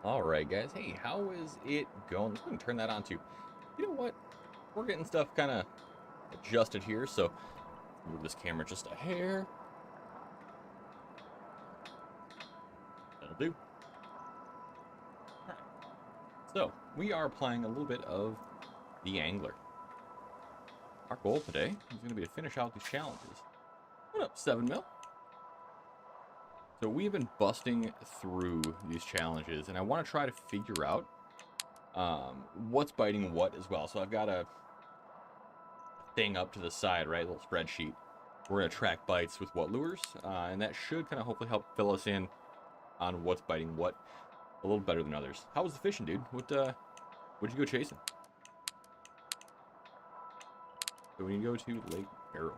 All right, guys. Hey, how is it going? Let's go and turn that on too. You know what? We're getting stuff kind of adjusted here, so move this camera just a hair. That'll do. All right. So we are playing a little bit of the Angler. Our goal today is going to be to finish out these challenges. What up, 7 mil? So we've been busting through these challenges, and I want to try to figure out what's biting what as well. So I've got a thing up to the side, right? A little spreadsheet. We're going to track bites with what lures, and that should kind of hopefully help fill us in on what's biting what a little better than others. How was the fishing, dude? What'd you go chasing? So we need to go to Lake Barrow,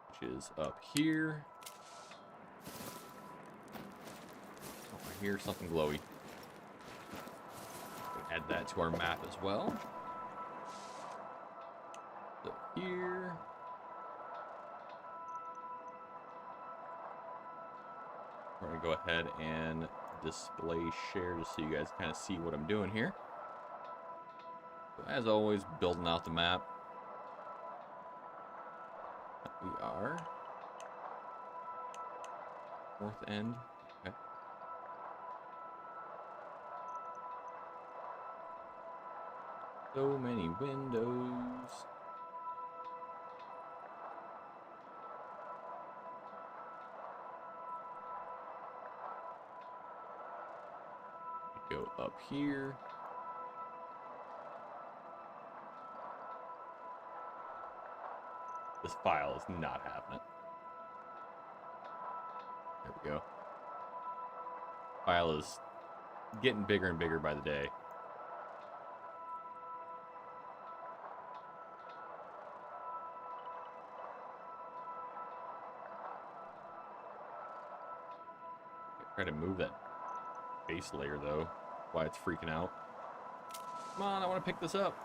which is up here. Oh, I hear something glowy. Add that to our map as well. So here. We're going to go ahead and display share just so you guys kind of see what I'm doing here. So as always, building out the map. We are north end. Okay. So many windows. Go up here. This file is not having it. There we go. File is getting bigger and bigger by the day. Try to move that base layer though. Why it's freaking out. Come on, I want to pick this up.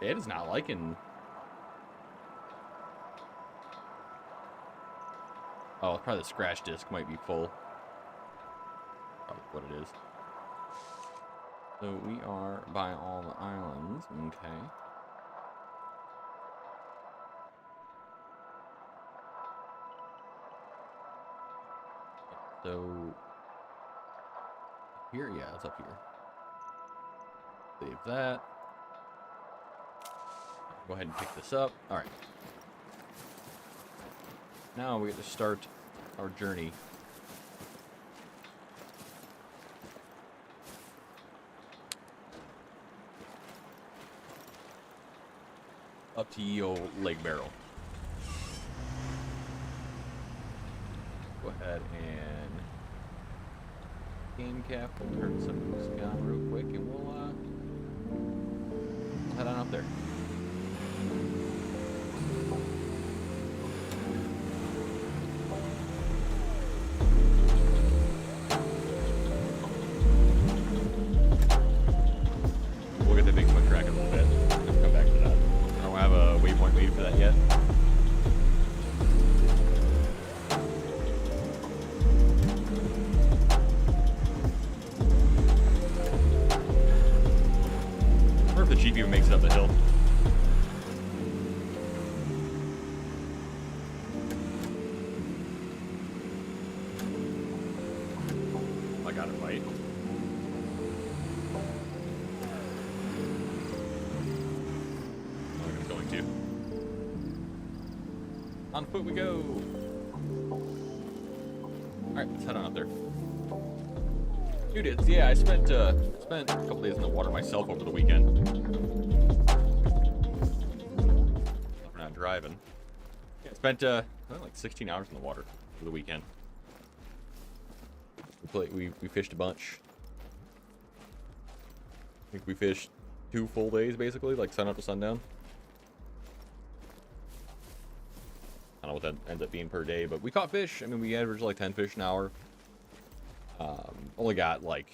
It is not liking. Oh, probably the scratch disc might be full. Probably what it is. So we are by all the islands. Okay. So here, yeah, it's up here. Save that. Go ahead and pick this up. All right. Now we get to start our journey. Up to ye old Lake Barrow. Go ahead and game cap. We'll turn some music on real quick, and we'll head on up there. We'll get the big foot track in a little bit. I'll come back to that. I don't have a waypoint waiting for that yet. Or if the Jeep even makes it up the hill. I got it right. I'm going to. On foot we go. Alright, let's head on up there. Dude, yeah, I spent a couple days in the water myself over the weekend. We're not driving. Yeah, I spent like 16 hours in the water over the weekend. We fished a bunch. I think we fished 2 full days basically, like sun up to sundown. I don't know what that ends up being per day, but we caught fish. I mean, we averaged like 10 fish an hour. Only got like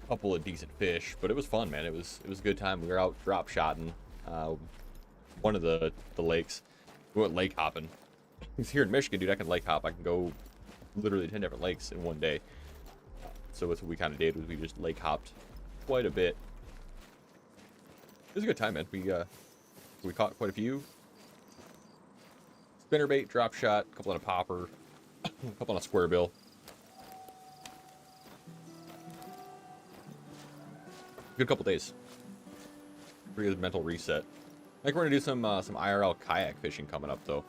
couple of decent fish, but it was fun, man. It was a good time. We were out drop shotting one of the lakes. We went lake hopping. It's here in Michigan, dude. I can lake hop. I can go literally 10 different lakes in one day. So that's what we kind of did. Was we just lake hopped quite a bit. It was a good time, man. We caught quite a few. Spinnerbait, drop shot, a couple on a popper, a couple on a square bill. Good couple days. Pretty good mental reset. I think we're gonna do some IRL kayak fishing coming up though.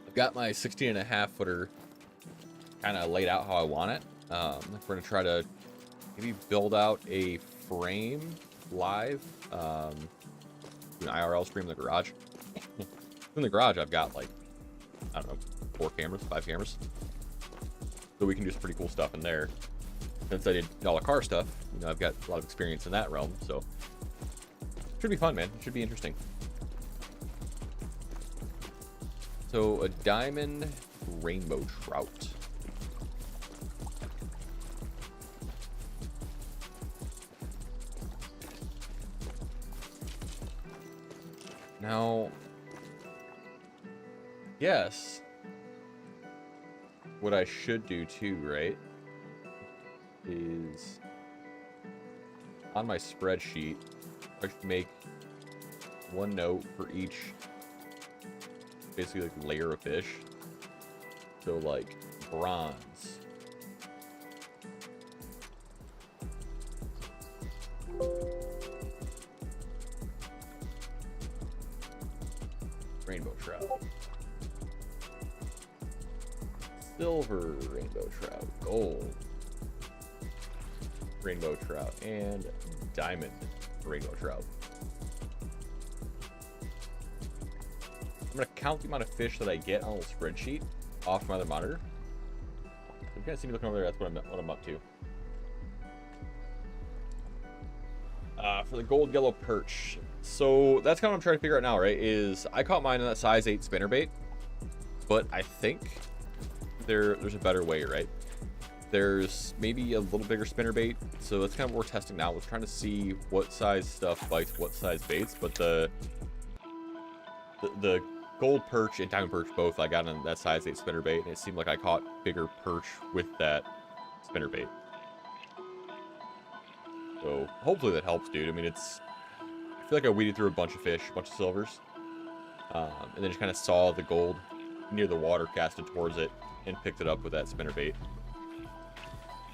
I've got my 16.5 footer kind of laid out how I want it. We're gonna try to maybe build out a frame live. An IRL stream in the garage. In the garage, I've got like, I don't know, 4 cameras, 5 cameras. So we can do some pretty cool stuff in there. Since I did all the car stuff, you know, I've got a lot of experience in that realm, so should be fun, man. It should be interesting. So a diamond rainbow trout. Now, yes, what I should do too, right, is on my spreadsheet, I should make one note for each, basically like layer of fish. So like bronze, rainbow trout, silver rainbow trout, gold rainbow trout, and diamond rainbow trout. I'm gonna count the amount of fish that I get on a little spreadsheet off my other monitor. You can't see me looking over there. That's what I'm up to. For the gold yellow perch, so that's kind of what I'm trying to figure out now, right? Is I caught mine in that size 8 spinnerbait, but I think there's a better way, right? There's maybe a little bigger spinnerbait, so that's kind of what we're testing now. We're trying to see what size stuff bites what size baits, but the gold perch and diamond perch both I got on that size 8 spinnerbait, and it seemed like I caught bigger perch with that spinnerbait. So hopefully that helps, dude. I mean, I feel like I weeded through a bunch of fish, a bunch of silvers, and then just kind of saw the gold near the water, casted towards it, and picked it up with that spinnerbait.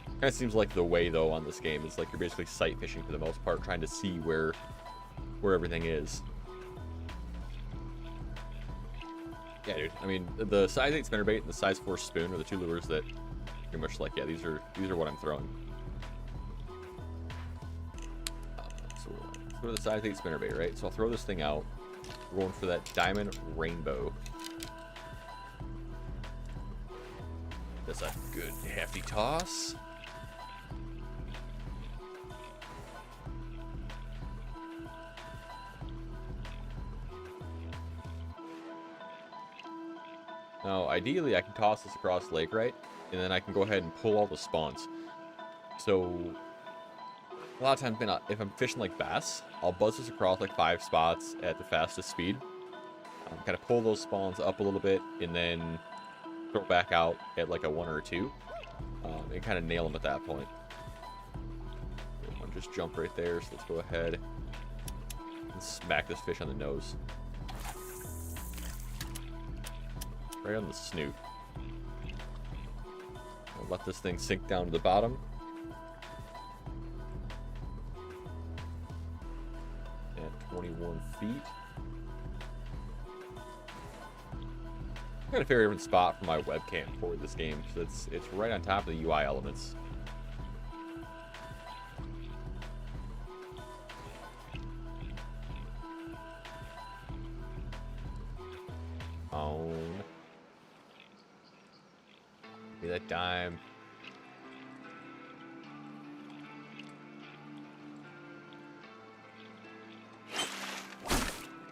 Kind of seems like the way though on this game is like you're basically sight fishing for the most part, trying to see where everything is. Yeah, dude. I mean, the size 8 spinnerbait and the size 4 spoon are the 2 lures that pretty much like, yeah, these are what I'm throwing. So let's go to the size 8 spinnerbait, right? So I'll throw this thing out. We're going for that diamond rainbow. That's a good hefty toss. Now, ideally, I can toss this across the lake, right? And then I can go ahead and pull all the spawns. So, a lot of times, if I'm fishing like bass, I'll buzz this across like 5 spots at the fastest speed. Kind of pull those spawns up a little bit, and then throw back out at like a 1 or a 2. And kind of nail them at that point. One just jump right there, so let's go ahead and smack this fish on the nose. Right on the snoot. I'll let this thing sink down to the bottom. At 21 feet. I'm gonna figure a different spot for my webcam for this game, so it's right on top of the UI elements. Be that dime.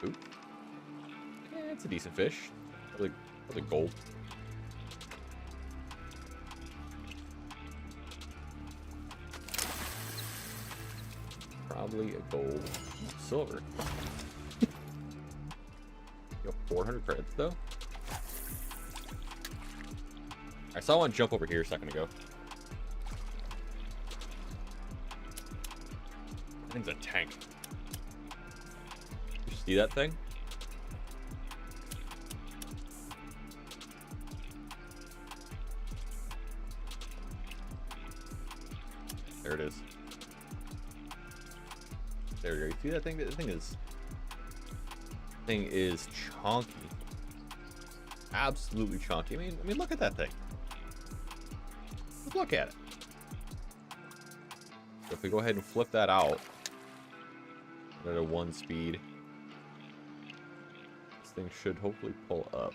Ooh. Yeah, it's a decent fish. Probably gold. probably a gold, silver. You got 400 credits though. I saw one jump over here a second ago. I think it's a tank. You see that thing? There it is. There we go. You see that thing? The thing is chonky. Absolutely chonky. I mean, look at that thing. Look at it. So if we go ahead and flip that out at a 1 speed, this thing should hopefully pull up.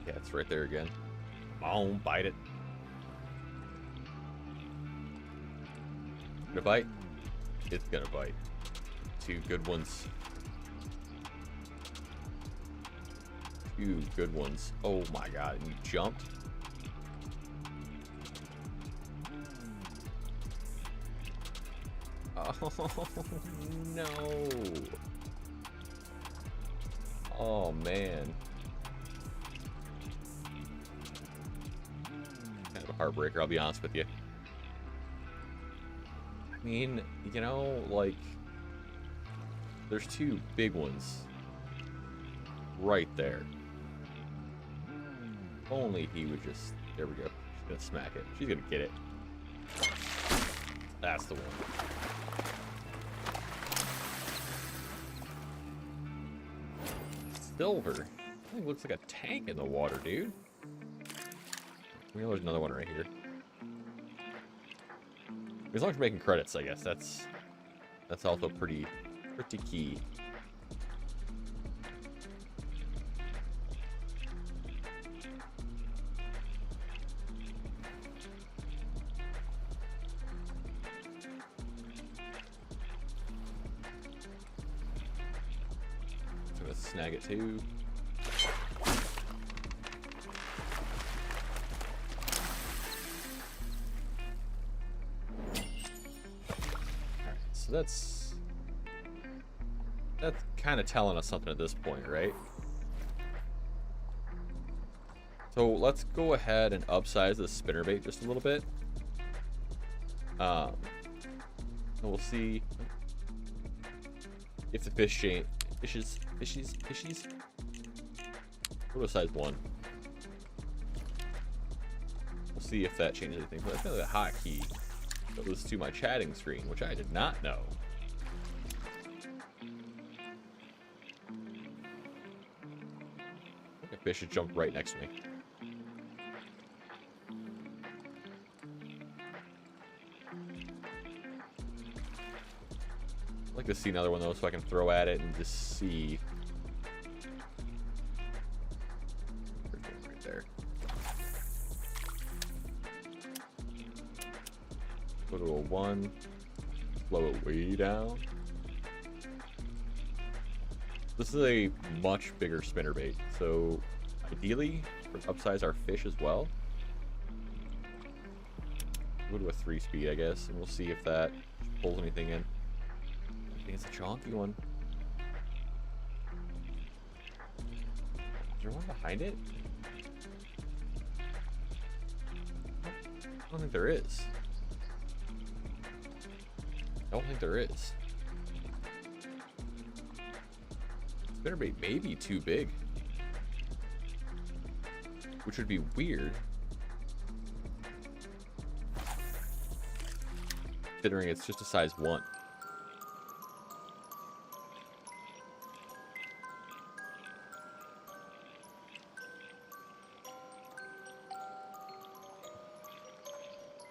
Yeah, it's right there again. Come on, bite it. Gonna bite? It's gonna bite. 2 good ones. 2 good ones. Oh my god, and you jumped? Oh no. Oh man. Kind of a heartbreaker, I'll be honest with you. I mean, you know, like, there's 2 big ones right there. If only he would just... There we go. She's gonna smack it. She's gonna get it. That's the one. Silver. That thing looks like a tank in the water, dude. We know there's another one right here. As long as you're making credits, I guess that's also pretty key. Just gonna snag it too. So that's kind of telling us something at this point, right? So let's go ahead and upsize the spinnerbait just a little bit. And we'll see if the fishies. Go to size 1. We'll see if that changes anything. But I feel like a hotkey goes to my chatting screen, which I did not know. I think a fish should jump right next to me. I'd like to see another one though, so I can throw at it and just see. Right there. Go to a 1, slow it way down. This is a much bigger spinnerbait, so ideally, we'll upsize our fish as well. Go to a 3 speed, I guess, and we'll see if that pulls anything in. I think it's a chonky one. Is there one behind it? I don't think there is. I don't think there is. Spinnerbait may be too big, which would be weird, considering it's just a size 1.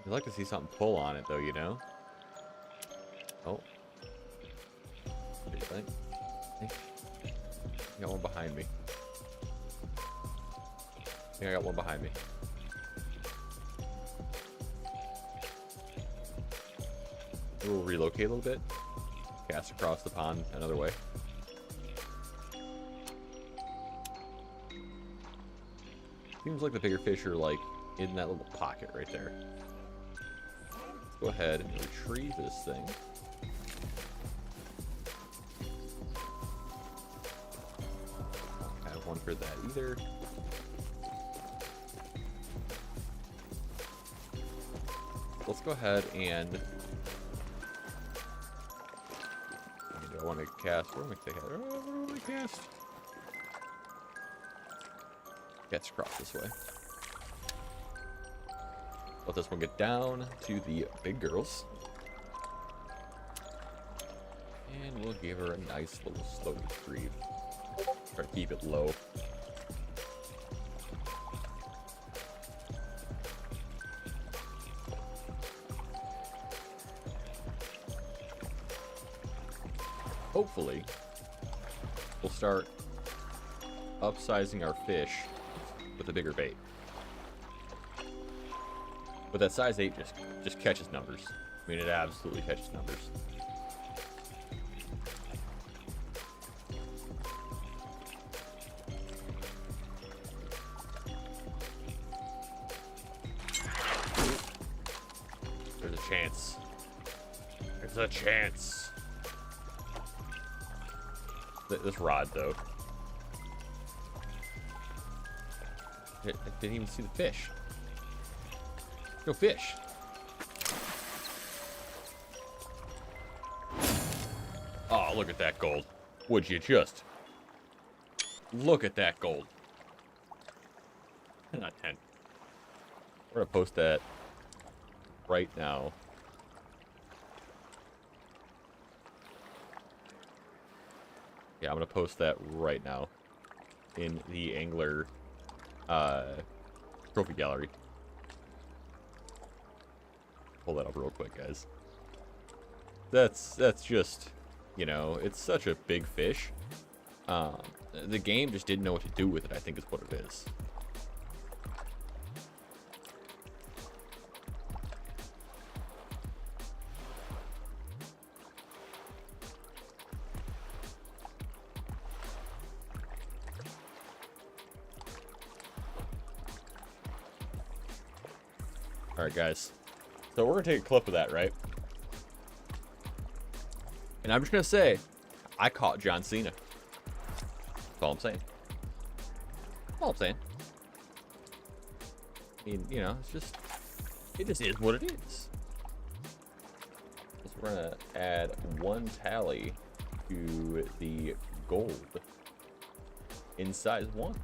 I'd like to see something pull on it though, you know? Oh. What do you think? I got one behind me. I think I got one behind me. We'll relocate a little bit. Cast across the pond another way. Seems like the bigger fish are like in that little pocket right there. Let's go ahead and retrieve this thing. Don't have one for that either. Let's go ahead and do I want to cast? Where am I taking? Where do I cast? Gets across this way. Let this one get down to the big girls. And we'll give her a nice little slow retrieve. Try to keep it low. Hopefully, we'll start upsizing our fish with a bigger bait. But that size 8 just catches numbers. I mean, it absolutely catches numbers. There's a chance. There's a chance. This rod, though. It didn't even see the fish. No fish. Oh, look at that gold. Would you just? Look at that gold. 10 out of 10. We're going to post that right now. Yeah, I'm going to post that right now in the Angler trophy gallery. Pull that up real quick, guys. That's just, you know, it's such a big fish. The game just didn't know what to do with it, I think is what it is. Alright, guys. So we're going to take a clip of that, right? And I'm just going to say, I caught John Cena. That's all I'm saying. That's all I'm saying. I mean, you know, it just is what it is. So we're going to add 1 tally to the gold in size 1.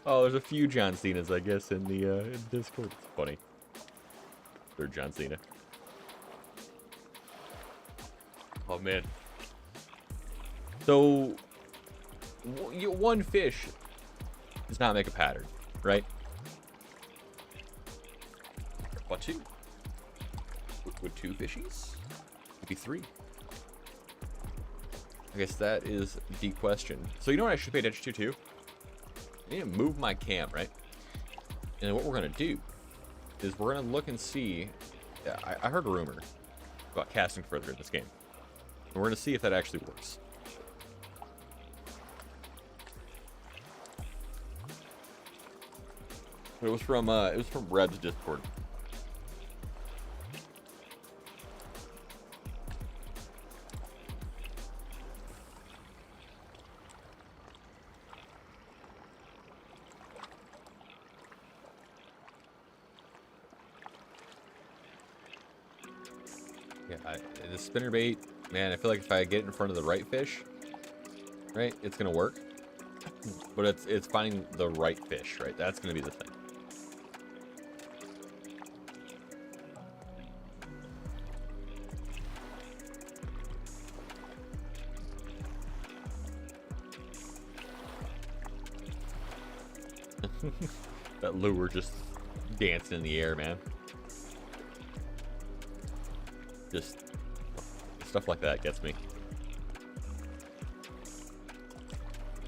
Oh, there's a few John Cenas, I guess, in the in Discord. It's funny. They're John Cena. Oh, man. So, one fish does not make a pattern, right? What, 2? Would 2 fishies? Maybe 3. I guess that is the question. So, you know what I should pay attention to, too? I need to move my cam, right? And what we're going to do is we're going to look and see. Yeah, I heard a rumor about casting further in this game. And we're going to see if that actually works. It was from Red's Discord. Yeah, the spinnerbait, man, I feel like if I get it in front of the right fish, right, it's gonna work. But it's finding the right fish, right? That's gonna be the thing. That lure just dancing in the air, man. Just stuff like that gets me.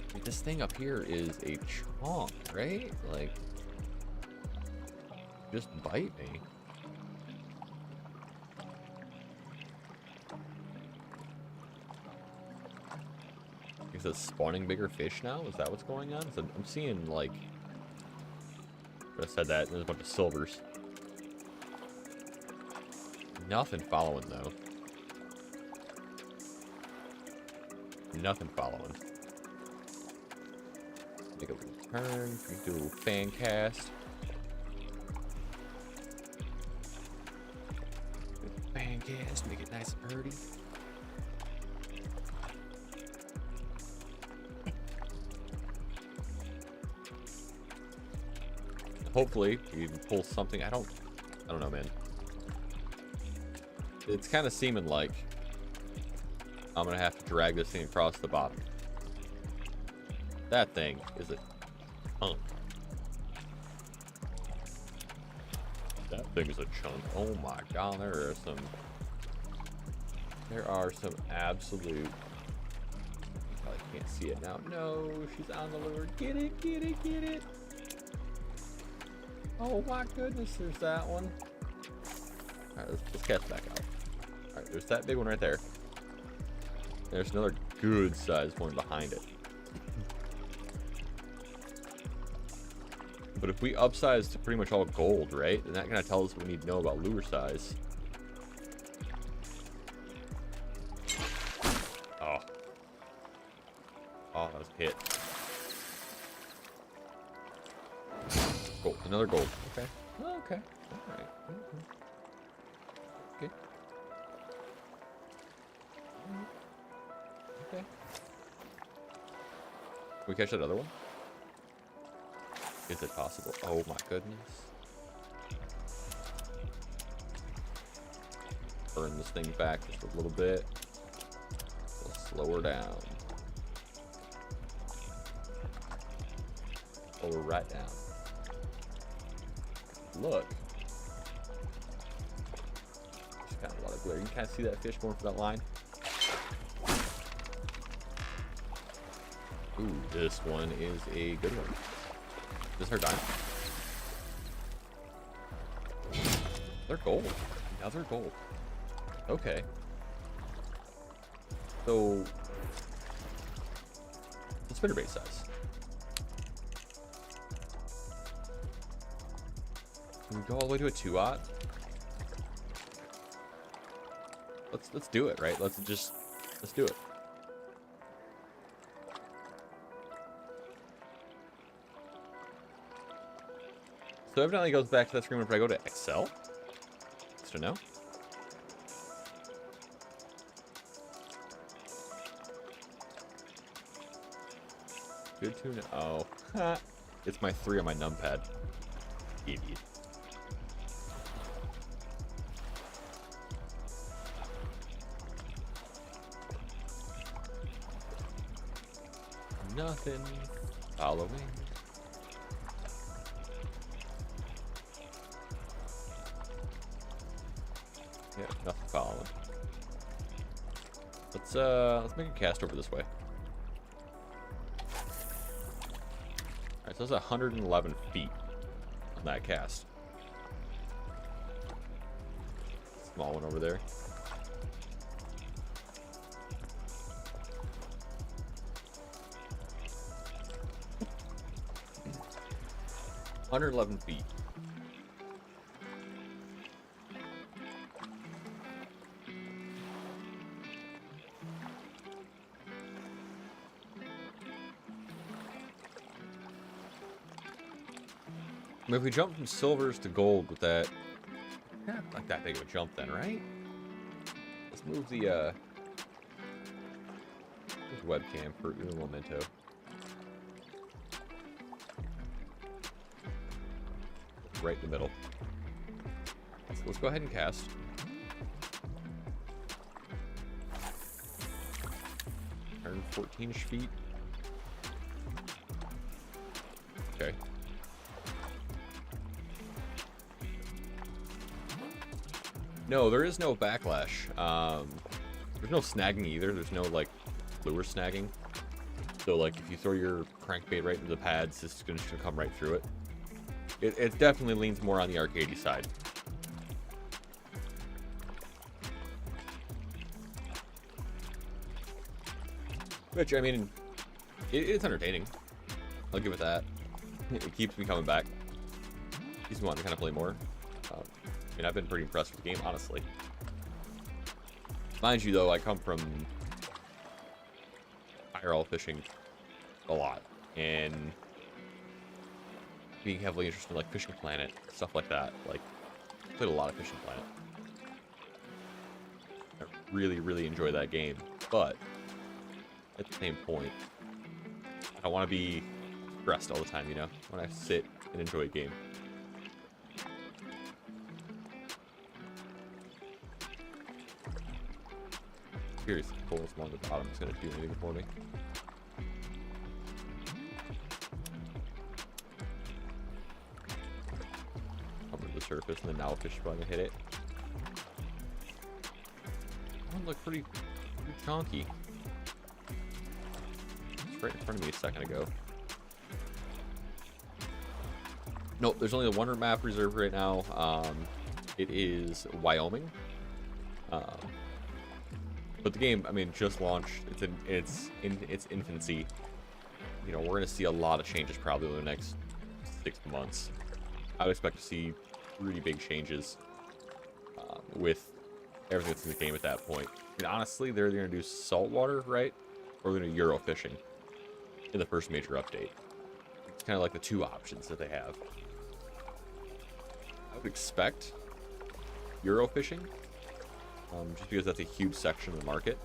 I mean, this thing up here is a chonk, right? Like, just bite me. Is it spawning bigger fish now? Is that what's going on? So I'm seeing, like... I said that, and there's a bunch of silvers. Nothing following, though. Nothing following. Make a little turn. We can do a little fan cast. Fan cast. Make it nice and pretty. Hopefully, we can pull something. I don't know, man. It's kind of seeming like I'm gonna have to drag this thing across the bottom. That thing is a chunk. That thing is a chunk. Oh my god, there are some absolute... Probably can't see it now. No, she's on the lure. Get it, get it, get it. Oh my goodness, there's that one. Alright, let's cast back out. Alright, there's that big one right there. There's another good sized one behind it. But if we upsize to pretty much all gold, right? Then that kind of tells us what we need to know about lure size. Oh. Oh, that was a hit. Gold. Another gold. Okay. Oh, okay. Alright. Okay. Okay. Can we catch that other one? Is it possible? Oh my goodness. Burn this thing back just a little bit. We'll slow her down. Slow her right down. Look. Just got a lot of glare. You can kind of see that fish going for that line. Ooh, this one is a good one. Is her dime? They're gold. Now they're gold. Okay. So, the spinnerbait size. Can we go all the way to a 2-aught? Let's do it, right? Let's do it. So evidently it goes back to that screen whenever I go to Excel. Just to know. Good to know. Oh. It's my 3 on my numpad. Idiot. Nothing following. Yeah, nothing following. Let's make a cast over this way. Alright, so that's 111 feet on that cast. Small one over there. Under 11 feet. I mean, if we jump from silvers to gold with that, not like that big of a jump then, right? Let's move the webcam for a memento. Right in the middle. So let's go ahead and cast. Turn 14-ish feet. Okay. No, there is no backlash. There's no snagging either. There's no, like, lure snagging. So, like, if you throw your crankbait right into the pads, this is going to come right through it. It definitely leans more on the arcadey side. Which, I mean, It's entertaining. I'll give it that. It keeps me coming back. Keeps me wanting to kind of play more. I mean, I've been pretty impressed with the game, honestly. Mind you, though, I come from IRL fishing a lot, and being heavily interested in like Fishing Planet, stuff like that. Like, played a lot of Fishing Planet. I really, really enjoy that game, but at the same point, I don't want to be stressed all the time, you know? When I sit and enjoy a game. Curious if the coals along the bottom is going to do anything for me. Come to the surface, and then now a fish is probably going to hit it. That one looked pretty chunky. It's right in front of me a second ago. Nope, there's only the one map reserved right now. It is Wyoming. But the game, I mean, just launched. It's in its infancy. You know, we're going to see a lot of changes probably in the next 6 months. I would expect to see really big changes with everything that's in the game at that point. I mean, honestly, they're going to do saltwater, right? Or they're going to Euro fishing in the first major update. It's kind of like the two options that they have. I would expect Euro fishing. Just because that's a huge section of the market.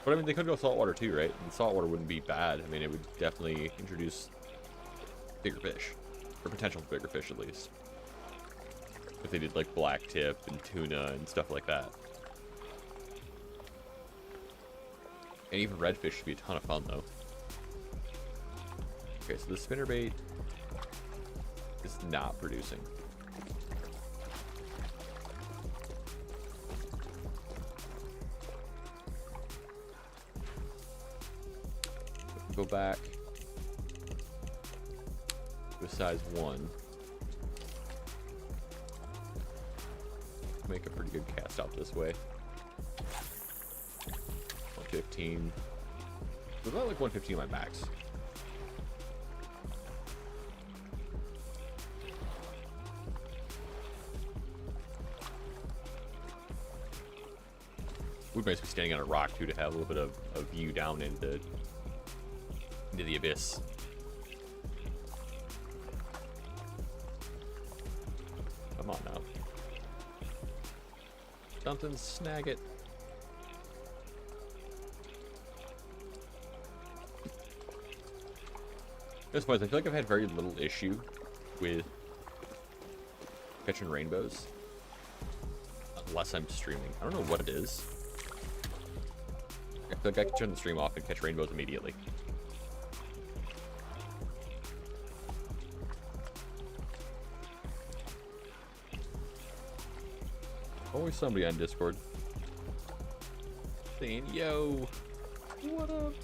But I mean, they could go saltwater too, right? And saltwater wouldn't be bad. I mean, it would definitely introduce bigger fish. Or potential for bigger fish, at least. If they did like black tip and tuna and stuff like that. And even redfish should be a ton of fun, though. Okay, so the spinnerbait is not producing. Go back to a size 1. Make a pretty good cast out this way. 115. It's about like 115 my max. We might be standing on a rock too to have a little bit of a view down into the abyss. Come on now. Something, snag it. This was, I feel like I've had very little issue with catching rainbows. Unless I'm streaming. I don't know what it is. I feel like I can turn the stream off and catch rainbows immediately. Always somebody on Discord saying, yo, what up?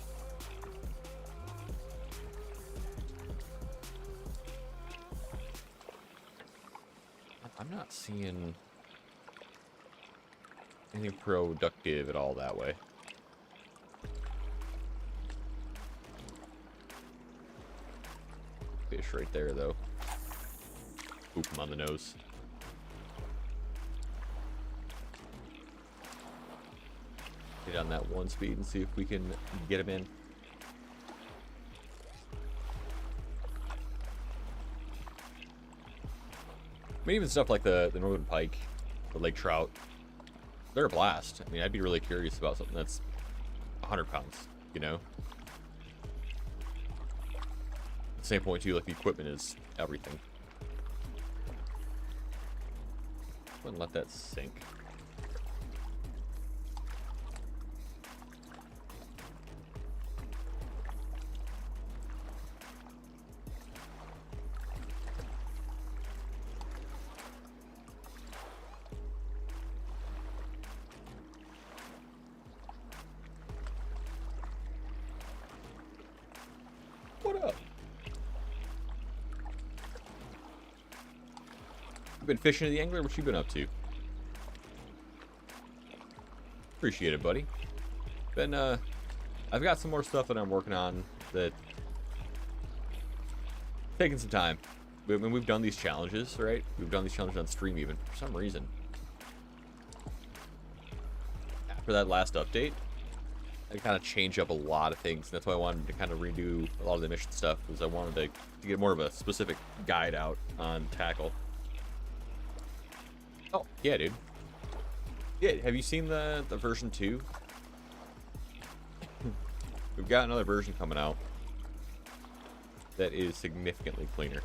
I'm not seeing anything productive at all that way. Fish right there, though. Boop him on the nose. Get on that 1 speed and see if we can get him in. I mean, even stuff like the northern pike, the lake trout, they're a blast. I mean, I'd be really curious about something that's 100 pounds, you know? At the same point, too, like the equipment is everything. Wouldn't let that sink. Been fishing the angler? What you been up to? Appreciate it, buddy. Been I've got some more stuff that I'm working on that taking some time. I mean, we've done these challenges, right? We've done these challenges on stream even for some reason. After that last update, I kind of changed up a lot of things. That's why I wanted to kind of redo a lot of the mission stuff, because I wanted to get more of a specific guide out on tackle. Oh, yeah, dude. Yeah, have you seen the version 2? We've got another version coming out that is significantly cleaner.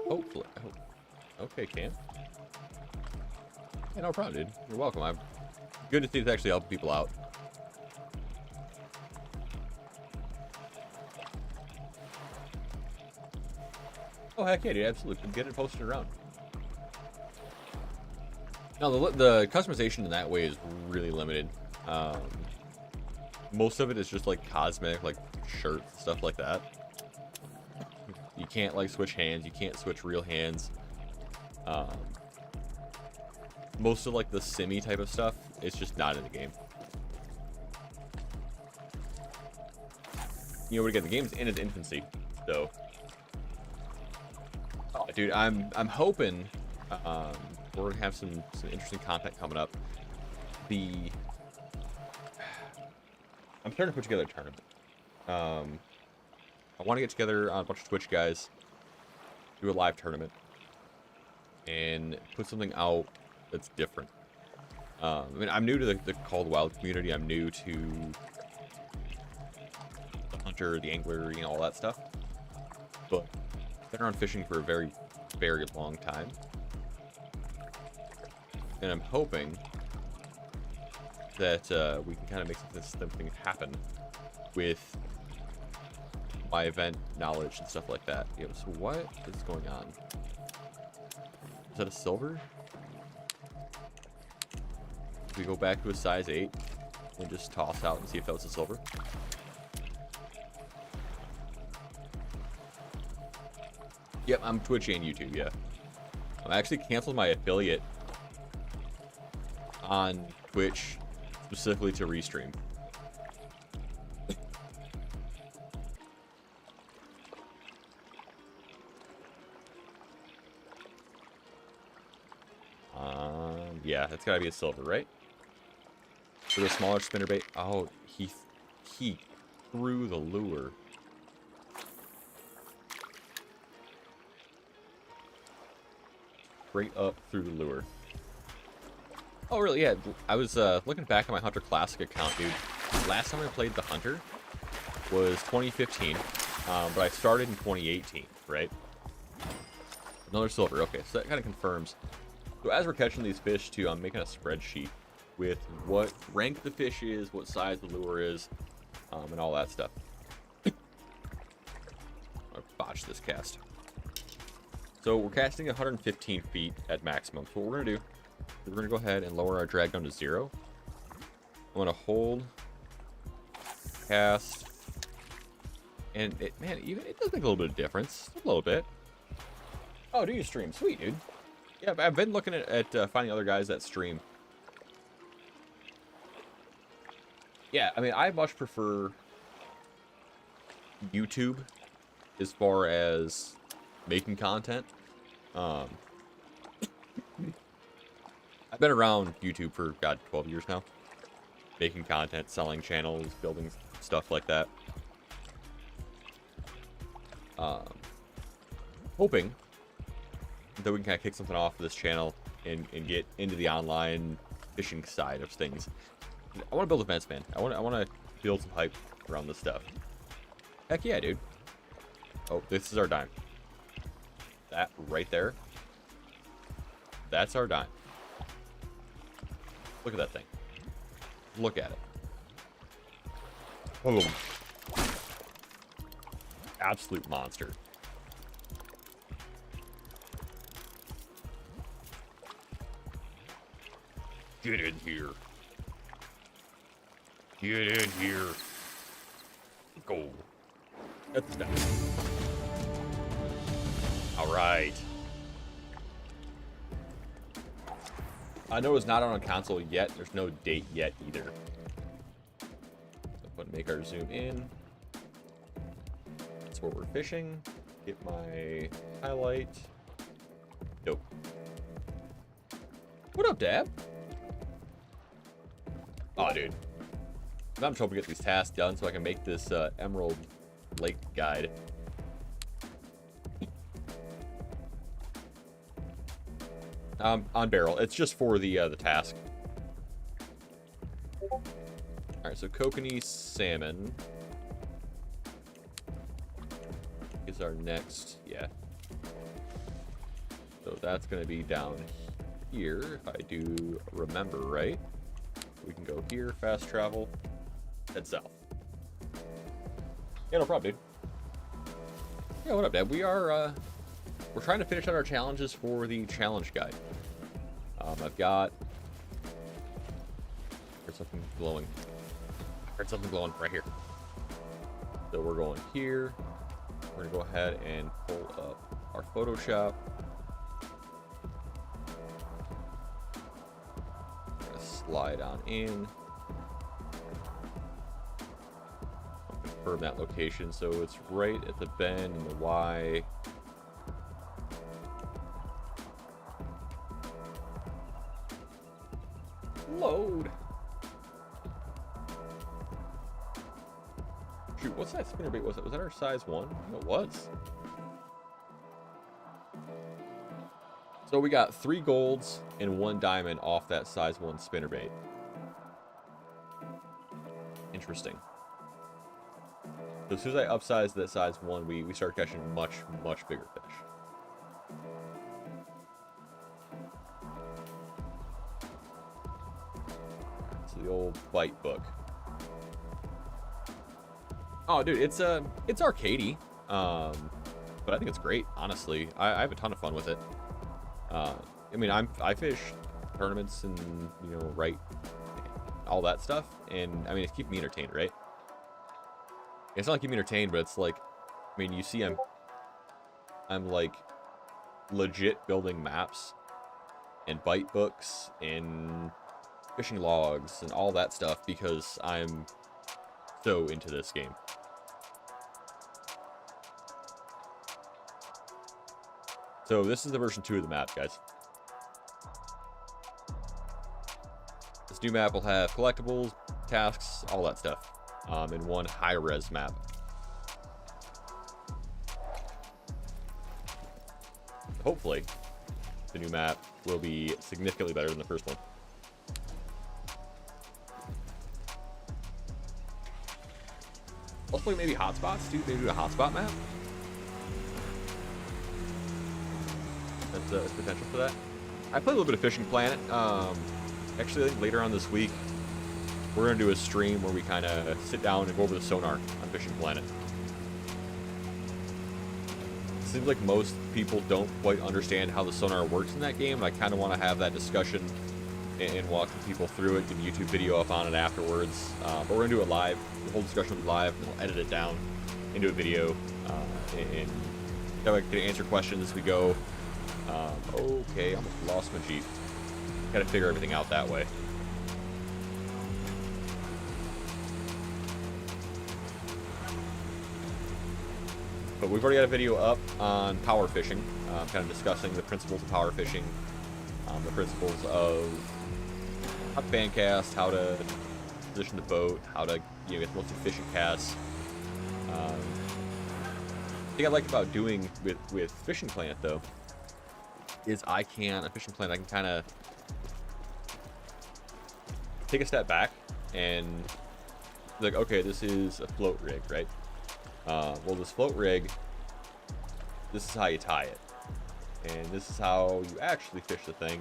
Hopefully. Oh. Okay, Cam. Yeah, no problem, dude. You're welcome. I'm good to see it's actually helping people out. Oh, heck yeah, dude. Absolutely. Get it posted around. Now, the customization in that way is really limited. Most of it is just like cosmetic, like shirts, stuff like that. You can't like switch hands. You can't switch real hands. Most of like the simmy type of stuff, it's just not in the game. You know, again, the game's in its infancy, so. Oh, dude, I'm hoping we're gonna have some interesting content coming up. I'm starting to put together a tournament. I want to get together on a bunch of Twitch guys, do a live tournament, and put something out that's different. I mean, I'm new to the Called Wild community. I'm new to the hunter, the angler, you know, all that stuff. But I've been around fishing for a very, very long time. And I'm hoping that we can kind of make something happen with my event knowledge and stuff like that. You know, so what is going on? Is that a silver? We go back to a size 8 and just toss out and see if that was a silver. Yep, I'm Twitch and YouTube, yeah. I actually canceled my affiliate on Twitch specifically to restream. Yeah, that's gotta be a silver, right? For the smaller spinnerbait. Oh, he threw the lure. Straight up through the lure. Oh, really? Yeah, I was looking back at my Hunter Classic account, dude. Last time I played the Hunter was 2015, but I started in 2018, right? Another silver. Okay, so that kind of confirms. So as we're catching these fish, too, I'm making a spreadsheet with what rank the fish is, what size the lure is, and all that stuff. I botched this cast. So we're casting 115 feet at maximum. So what we're going to do is we're going to go ahead and lower our drag down to 0. I'm going to hold, cast, and it does make a little bit of difference. A little bit. Oh, do you stream? Sweet, dude. Yeah, I've been looking at finding other guys that stream. Yeah, I mean, I much prefer YouTube as far as making content. I've been around YouTube for, God, 12 years now. Making content, selling channels, building stuff like that. Hoping that we can kind of kick something off of this channel and get into the online fishing side of things. I want to build events, man. I want to build some hype around this stuff. Heck yeah, dude. Oh, this is our dime. That right there. That's our dime. Look at that thing. Look at it. Boom. Absolute monster. Get in here. Get in here. Go. That's done. All right. I know it's not on a console yet. There's no date yet either. So I'm going to make our zoom in. That's where we're fishing. Get my highlight. Nope. What up, Dad? Oh, dude. I'm trying to get these tasks done so I can make this Emerald Lake guide. On barrel. It's just for the task. Alright, so kokanee salmon is our next, yeah. So that's going to be down here, if I do remember right. We can go here, fast travel, head south. Yeah, no problem, dude. Yeah, what up, Dad? We are, we're trying to finish out our challenges for the challenge guide. I've got... Heard something glowing. Heard something glowing right here. So we're going here. We're going to go ahead and pull up our Photoshop. We're going to slide on in. I'll confirm that location. So it's right at the bend in the Y. Load. Shoot, what's that spinnerbait? Was that our size 1? It was. So we got 3 golds and 1 diamond off that size 1 spinnerbait. Interesting. So as soon as I upsize that size 1, we start catching much bigger fish. The old bite book. Oh, dude, it's arcadey, but I think it's great. Honestly, I have a ton of fun with it. I mean, I fish tournaments and write all that stuff, and I mean, it's keeping me entertained, right? It's not like keeping me entertained, but it's like, I mean, you see, I'm like legit building maps and bite books and fishing logs and all that stuff because I'm so into this game. So this is the version 2 of the map, guys. This new map will have collectibles, tasks, all that stuff, in one high-res map. Hopefully, the new map will be significantly better than the first one. Hopefully maybe hotspots too. Maybe do a hotspot map. That's potential for that. I played a little bit of Fishing Planet. Actually, I think later on this week, we're going to do a stream where we kind of sit down and go over the sonar on Fishing Planet. It seems like most people don't quite understand how the sonar works in that game. I kind of want to have that discussion and walk people through it, get a YouTube video up on it afterwards. But we're going to do it live. The whole discussion will be live, and we'll edit it down into a video. And that way I can answer questions as we go. Okay, I almost lost my Jeep. Got to figure everything out that way. But we've already got a video up on power fishing, kind of discussing the principles of power fishing, the principles of how to fan cast, how to position the boat, how to get the most efficient casts. The thing I like about doing with Fishing Planet though is a Fishing Planet I can kind of take a step back and be like, okay, this is a float rig, right? Well, this float rig, this is how you tie it, and this is how you actually fish the thing,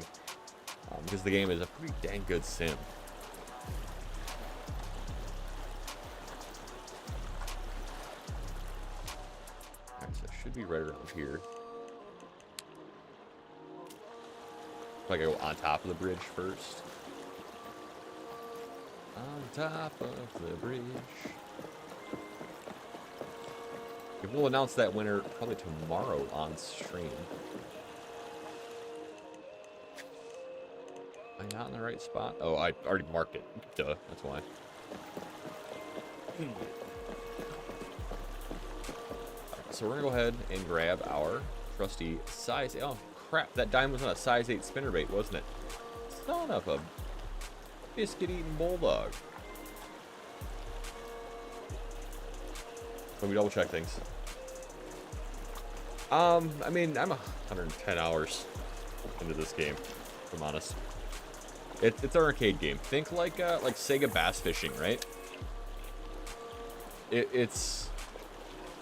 because the game is a pretty dang good sim. Alright, so it should be right around here. If I go on top of the bridge first. On top of the bridge. We'll announce that winner probably tomorrow on stream. Am I not in the right spot? Oh, I already marked it. Duh, that's why. So we're gonna go ahead and grab our trusty size. Oh crap! That dime was on a size 8 spinnerbait, wasn't it? Son of a biscuit-eating bulldog. Let me double check things. I mean, I'm 110 hours into this game, if I'm honest. It's an arcade game. Think like Sega Bass Fishing, right? It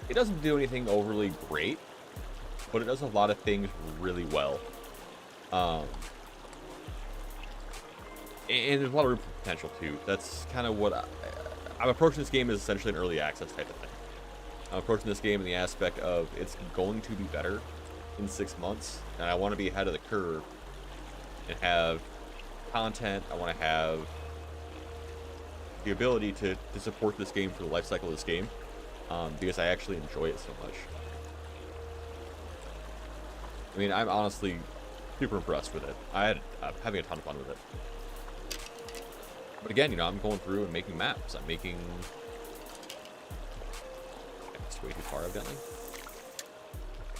doesn't do anything overly great, but it does a lot of things really well. And there's a lot of room for potential too. That's kind of what I'm approaching this game as essentially an early access type of thing. I'm approaching this game in the aspect of it's going to be better in 6 months, and I want to be ahead of the curve and have content. I want to have the ability to support this game for the life cycle of this game, because I actually enjoy it so much. I mean, I'm honestly super impressed with it. I'm having a ton of fun with it. But again, you know, I'm going through and making maps. I'm making... It's way too far, evidently.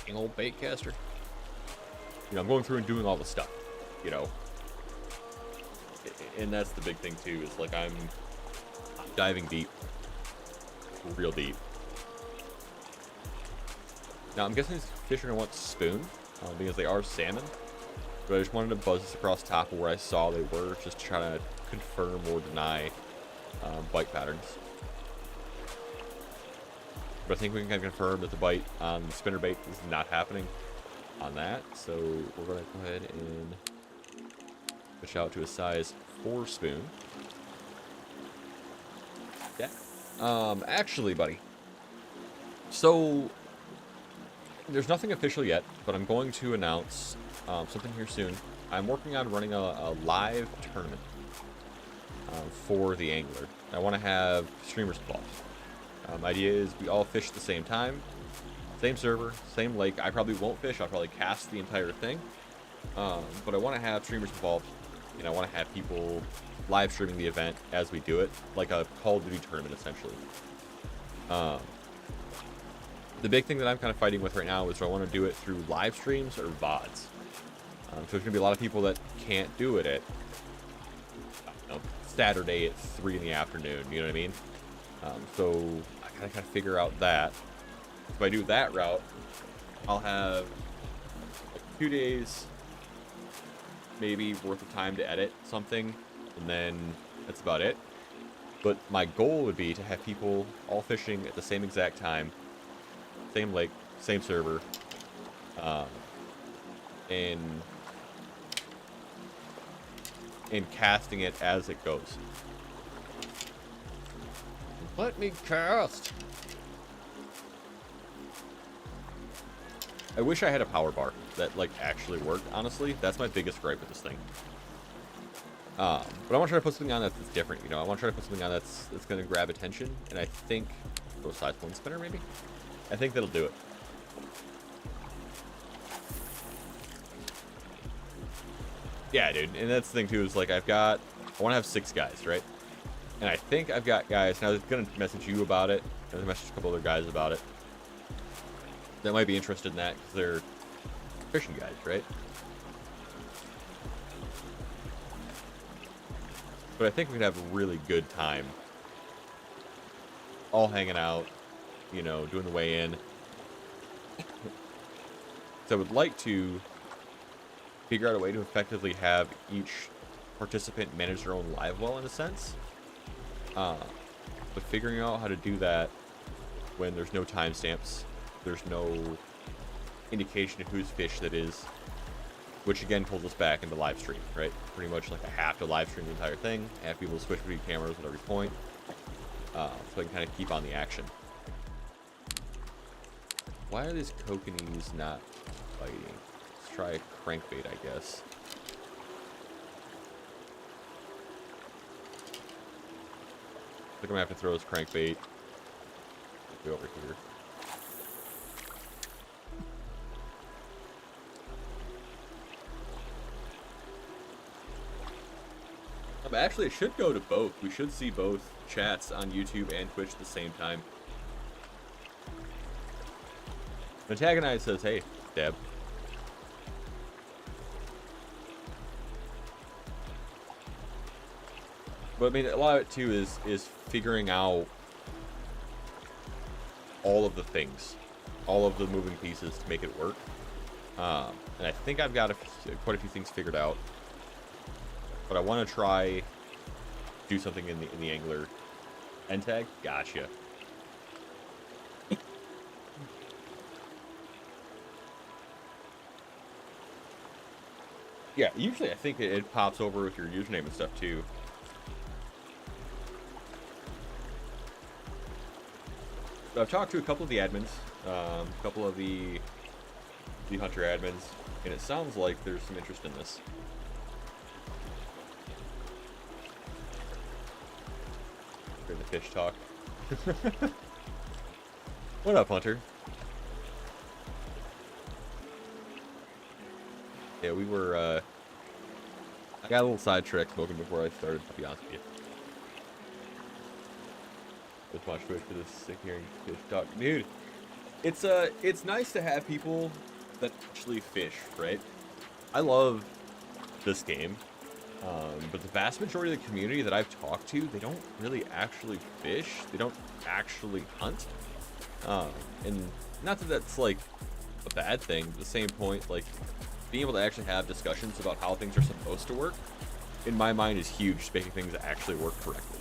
Dang old bait caster. You know, I'm going through and doing all the stuff, you know. And that's the big thing, too, is like I'm diving deep. Real deep. Now, I'm guessing these fish are going to want spoon, because they are salmon. But I just wanted to buzz this across top of where I saw they were, just to try to confirm or deny bite patterns. But I think we can kind of confirm that the bite on the spinnerbait is not happening on that. So we're going to go ahead and fish out to a size 4 spoon. Yeah. Actually, buddy. So there's nothing official yet, but I'm going to announce something here soon. I'm working on running a live tournament for the angler. I want to have streamers involved. My idea is we all fish at the same time, same server, same lake. I probably won't fish. I'll probably cast the entire thing. But I want to have streamers involved, and I want to have people live streaming the event as we do it, like a Call of Duty tournament, essentially. The big thing that I'm kind of fighting with right now is do I want to do it through live streams or VODs. So there's going to be a lot of people that can't do it at Saturday at 3 in the afternoon, you know what I mean? So I gotta kind of figure out that. If I do that route, I'll have like 2 days maybe worth of time to edit something, and then that's about it. But my goal would be to have people all fishing at the same exact time, same lake, same server, and casting it as it goes. Let me cast. I wish I had a power bar that like actually worked. Honestly, that's my biggest gripe with this thing. But I want to try to put something on that's different. You know, I want to try to put something on that's going to grab attention, and I think a size 1 spinner maybe. I think that'll do it. Yeah, dude, and that's the thing too, is like I want to have 6 guys, right? And I think I've got guys, and I was going to message you about it, I was messaged a couple other guys about it, that might be interested in that, because they're fishing guys, right? But I think we could have a really good time, all hanging out, you know, doing the weigh-in. So I would like to figure out a way to effectively have each participant manage their own live well, in a sense. But figuring out how to do that when there's no timestamps, there's no indication of whose fish that is, which again pulls us back into live stream, right? Pretty much like I have to live stream the entire thing, have people switch between cameras at every point, so I can kind of keep on the action. Why are these kokanees not biting? Let's try a crankbait, I guess. I'm gonna have to throw this crankbait. Go over here. Actually, it should go to both. We should see both chats on YouTube and Twitch at the same time. Antagonize says, hey, Deb. But I mean, a lot of it too is figuring out all of the things, all of the moving pieces to make it work. And I think I've got quite a few things figured out. But I want to try do something in the angler end tag. Gotcha. Yeah, usually I think it pops over with your username and stuff too. So I've talked to a couple of the admins, a couple of the Hunter admins, and it sounds like there's some interest in this. Hear the fish talk. What up, Hunter? Yeah, we were, I got a little sidetracked smoking before I started, to be honest with you. Let's watch Twitch for this sick hearing fish talk. Dude, it's nice to have people that actually fish, right? I love this game, but the vast majority of the community that I've talked to, they don't really actually fish. They don't actually hunt. And not that that's, like, a bad thing. At the same point, like, being able to actually have discussions about how things are supposed to work, in my mind, is huge, making things actually work correctly.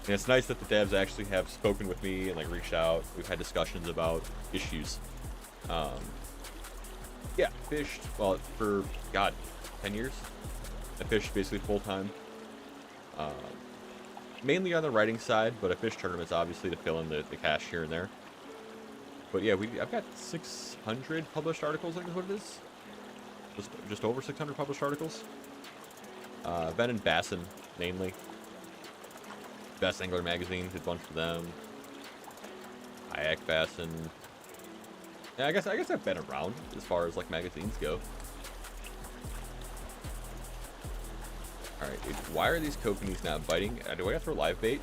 And it's nice that the devs actually have spoken with me and, like, reached out. We've had discussions about issues. Yeah, fished, well, for, God, 10 years. I fished basically full-time. Mainly on the writing side, but I fished tournaments, obviously, to fill in the cash here and there. But yeah, I've got 600 published articles, I think is what it is. Just over 600 published articles. Ben and Bassin, mainly. Best Angler magazine, did a bunch for them. Kayak Bassin. Yeah, I guess I've been around as far as, like, magazines go. Alright, dude, why are these kokanees not biting? Do I gotta throw live bait?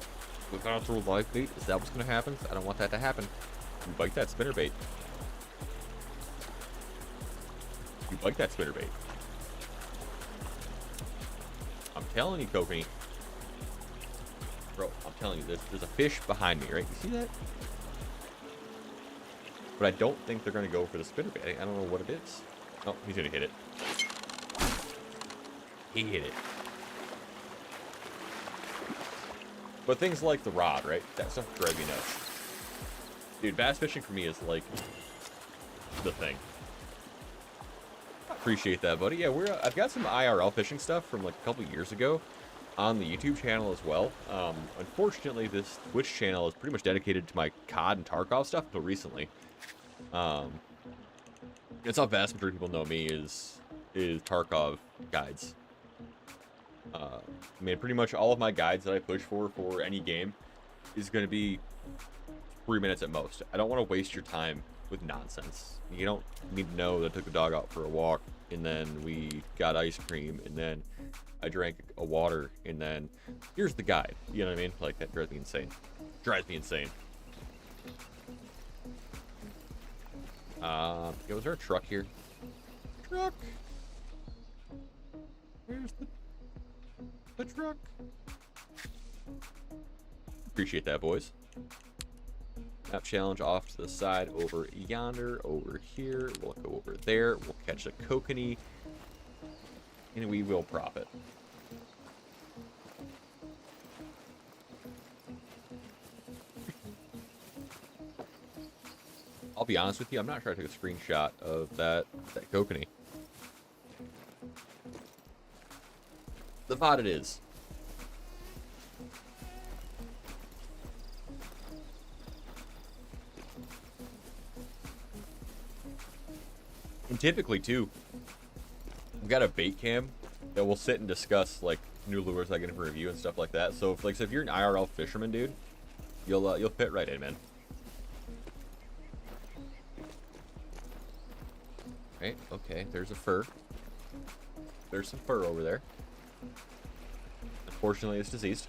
If I don't throw live bait, is that what's gonna happen? I don't want that to happen. You bite that spinnerbait. You bite that spinnerbait. I'm telling you, kokanee. Bro, I'm telling you, there's a fish behind me, right? You see that? But I don't think they're going to go for the spinnerbait. I don't know what it is. Oh, he's going to hit it. He hit it. But things like the rod, right? That stuff drives me nuts. Dude, bass fishing for me is, like, the thing. Appreciate that, buddy. Yeah, I've got some IRL fishing stuff from, like, a couple years ago on the YouTube channel as well. Unfortunately, this Twitch channel is pretty much dedicated to my cod and Tarkov stuff until recently. It's how vast majority of people know me is Tarkov guides. I mean, pretty much all of my guides that I push for any game is going to be 3 minutes at most. I don't want to waste your time with nonsense. You don't need to know that I took the dog out for a walk, and then we got ice cream, and then I drank a water, and then here's the guide. You know what I mean? Like, that drives me insane. Drives me insane. Yeah, was there a truck here? Truck! Where's the truck? Appreciate that, boys. Map challenge off to the side over yonder, over here. We'll go over there. We'll catch a kokanee, and we will profit. I'll be honest with you, I'm not sure I took a screenshot of that kokanee. The VOD it is. And typically, too, we've got a bait cam that we'll sit and discuss, like, new lures I get in for review and stuff like that. So if you're an IRL fisherman, dude, you'll fit right in, man. Right, okay, there's a fur. There's some fur over there. Unfortunately, it's deceased.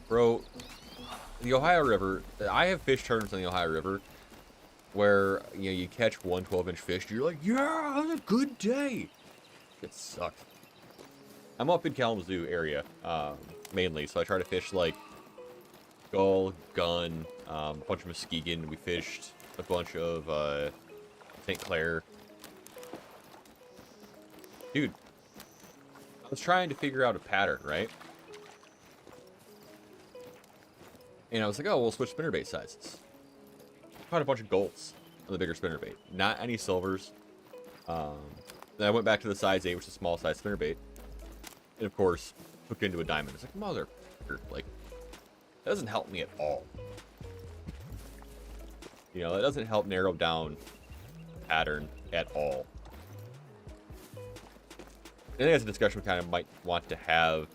Bro, the Ohio River, I have fish tournaments on the Ohio River where, you know, you catch one 12-inch fish, and you're like, yeah, that was a good day. It sucked. I'm up in Kalamazoo area, mainly, so I try to fish, like, gull, gun, a bunch of Muskegon. We fished a bunch of, St. Clair. Dude, I was trying to figure out a pattern, right? And I was like, oh, we'll switch spinnerbait sizes. Caught a bunch of golds on the bigger spinnerbait. Not any silvers. Then I went back to the size 8, which is a small size spinnerbait. And of course, hooked into a diamond. It's like, motherfucker. Like, that doesn't help me at all. You know, that doesn't help narrow down the pattern at all. I think that's a discussion we kind of might want to have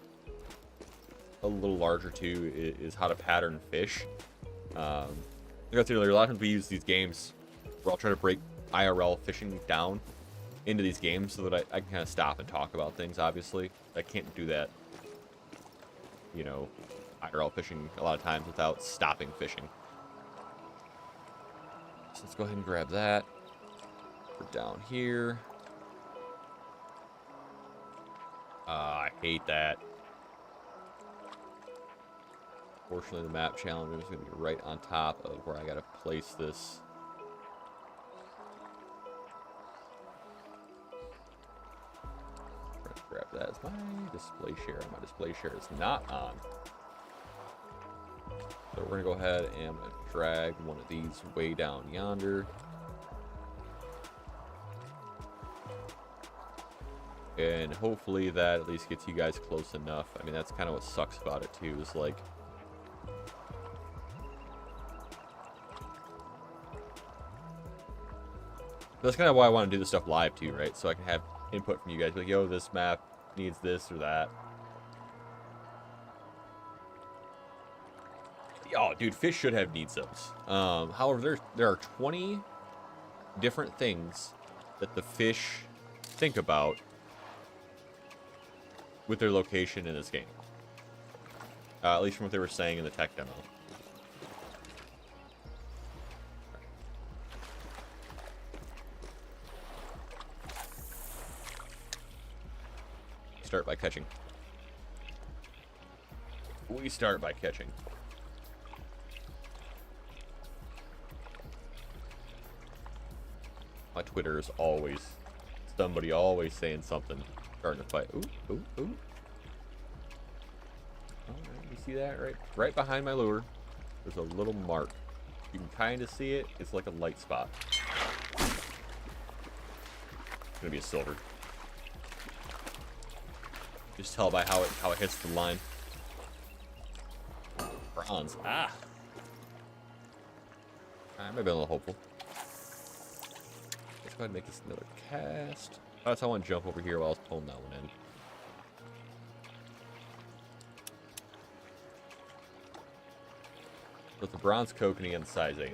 a little larger too, is how to pattern fish. Like I said earlier, a lot of times we use these games where I'll try to break IRL fishing down into these games so that I can kind of stop and talk about things, obviously. I can't do that, you know, IRL fishing a lot of times without stopping fishing. So let's go ahead and grab that. We're down here. I hate that. Fortunately, the map challenge is going to be right on top of where I got to place this. Let's grab that as my display share. My display share is not on. So we're going to go ahead and I'm going to drag one of these way down yonder. And hopefully that at least gets you guys close enough. I mean, that's kind of what sucks about it too, is like, that's kind of why I want to do this stuff live too, right? So I can have input from you guys, like, yo, this map needs this or that. Oh, dude, fish should have need zones. However, there are 20 different things that the fish think about with their location in this game. At least from what they were saying in the tech demo. Start by catching. We start by catching. My Twitter is always somebody always saying something. Starting to fight. Ooh, ooh, ooh. Alright, you see that right behind my lure? There's a little mark. You can kind of see it. It's like a light spot. It's gonna be a silver. Just tell by how it hits the line. Bronze. Ah. I might be a little hopeful. Let's go ahead and make this another cast. That's how I want to jump over here while I was pulling that one in. With the bronze kokanee and size 8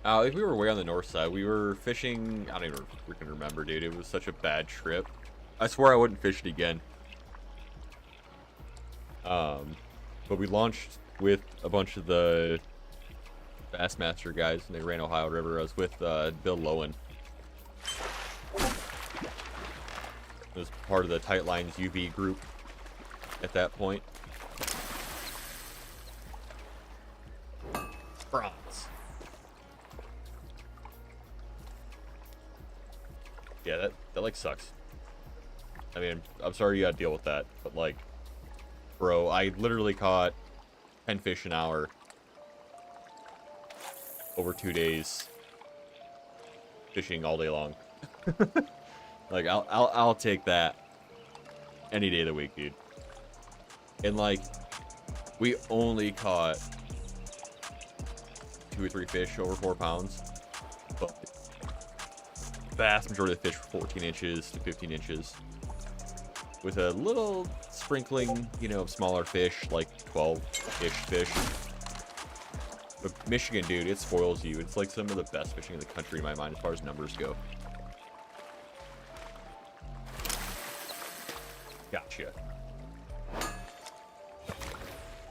now. If we were way on the north side, we were fishing. I don't even freaking remember, dude. It was such a bad trip. I swore I wouldn't fish it again. But we launched with a bunch of the Bassmaster guys, and they ran Ohio River. I was with Bill Lowen. It was part of the Tight Lines UV group at that point. Bronze. Yeah, that like sucks. I mean, I'm sorry you gotta deal with that, but like, bro, I literally caught 10 fish an hour over 2 days, fishing all day long. Like, I'll take that any day of the week, dude. And like, we only caught 2 or 3 fish over 4 pounds, but vast majority of the fish were 14 inches to 15 inches. With a little sprinkling, you know, of smaller fish, like 12-ish fish. But Michigan, dude, it spoils you. It's like some of the best fishing in the country in my mind as far as numbers go. Gotcha.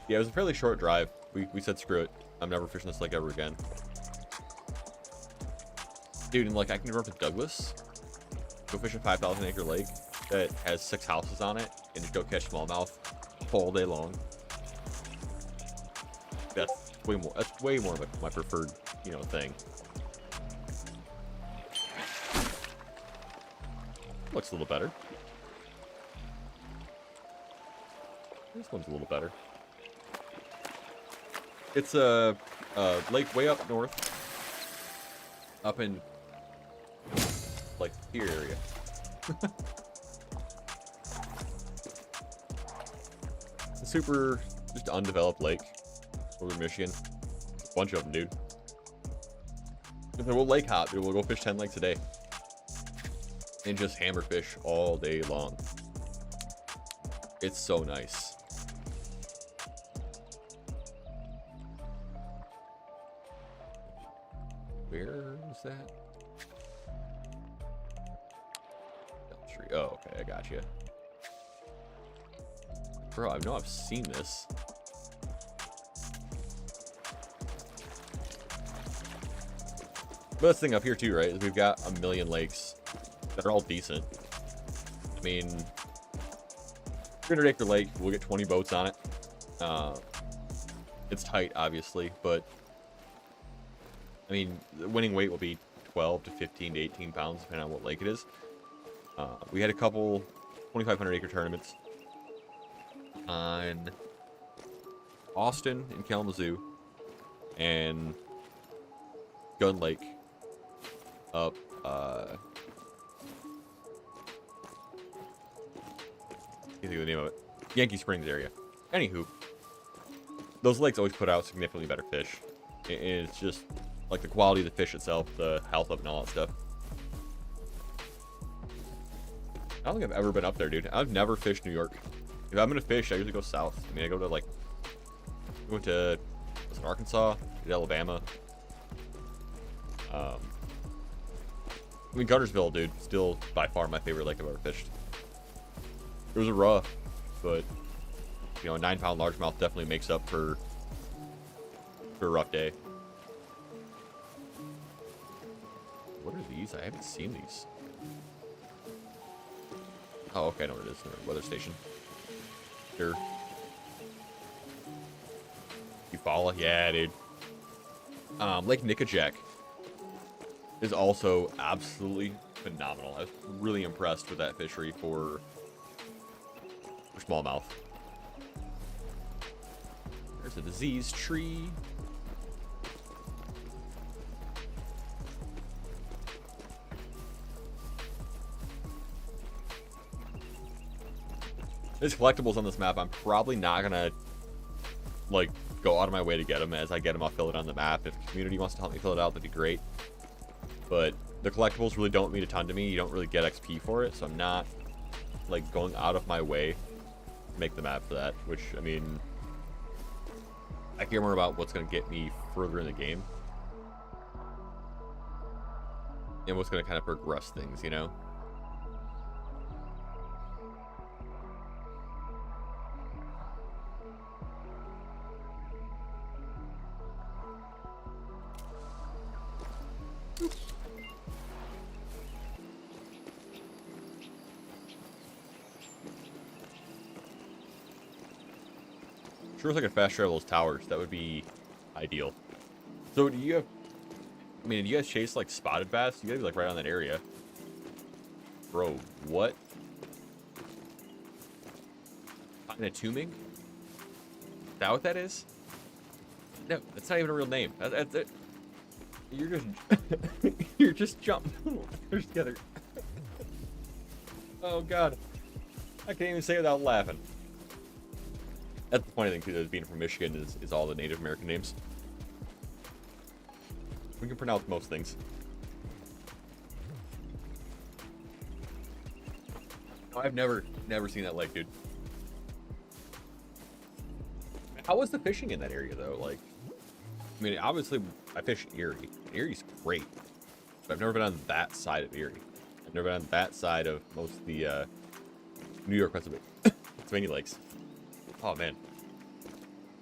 Yeah, it was a fairly short drive. We said screw it. I'm never fishing this lake ever again. Dude, and like I can go up to Douglas, go fish a 5,000 acre lake that has 6 houses on it, and just go catch smallmouth all day long. That's way more. That's way more of my preferred, you know, thing. Looks a little better. This one's a little better. It's a lake way up north, up in like here area. It's a super just undeveloped lake, northern Michigan. A bunch of them, dude. If we'll lake hop, dude, we'll go fish 10 lakes a day and just hammer fish all day long. It's so nice. Where is that? Oh, okay, I got you. Bro, I know I've seen this. But this thing up here too, right, is we've got a million lakes that are all decent. I mean, 300 acre lake, we'll get 20 boats on it. It's tight, obviously, but I mean, the winning weight will be 12 to 15 to 18 pounds, depending on what lake it is. We had a couple 2,500 acre tournaments on Austin and Kalamazoo and Gun Lake up I can't think of the name of it. Yankee Springs area. Anywho, those lakes always put out significantly better fish. And it's just like the quality of the fish itself, the health of it and all that stuff. I don't think I've ever been up there, dude. I've never fished New York. If I'm gonna fish, I usually go south. I mean, I go to like, I went to Arkansas, to Alabama. I mean, Guntersville, dude, still by far my favorite lake I've ever fished. It was a rough, but you know, a 9-pound largemouth definitely makes up for a rough day. What are these? I haven't seen these. Oh, okay, I know what it is. Weather station. Sure. Eufaula? Yeah, dude. Lake Nickajack is also absolutely phenomenal. I was really impressed with that fishery for smallmouth. There's a diseased tree. There's collectibles on this map. I'm probably not gonna like go out of my way to get them. As I get them, I'll fill it on the map. If the community wants to help me fill it out, that'd be great. But the collectibles really don't mean a ton to me. You don't really get XP for it, so I'm not like going out of my way to make the map for that. Which, I mean, I care more about what's gonna get me further in the game and what's gonna kind of progress things, you know. Sure, if I could fast travel those towers, that would be ideal. So, do you have? I mean, do you guys chase like spotted bass? You gotta be like right on that area, bro. What? An attuming? Is that what that is? No, that's not even a real name. That's it. You're just you're just jumping together. Oh god, I can't even say it without laughing. That's the funny thing too, being from Michigan is all the Native American names. We can pronounce most things. I've never seen that lake, dude. How was the fishing in that area, though? Like, I mean, obviously, I fish Erie. Erie's great. But I've never been on that side of Erie. I've never been on that side of most of the New York, Pennsylvania lakes. Oh, man.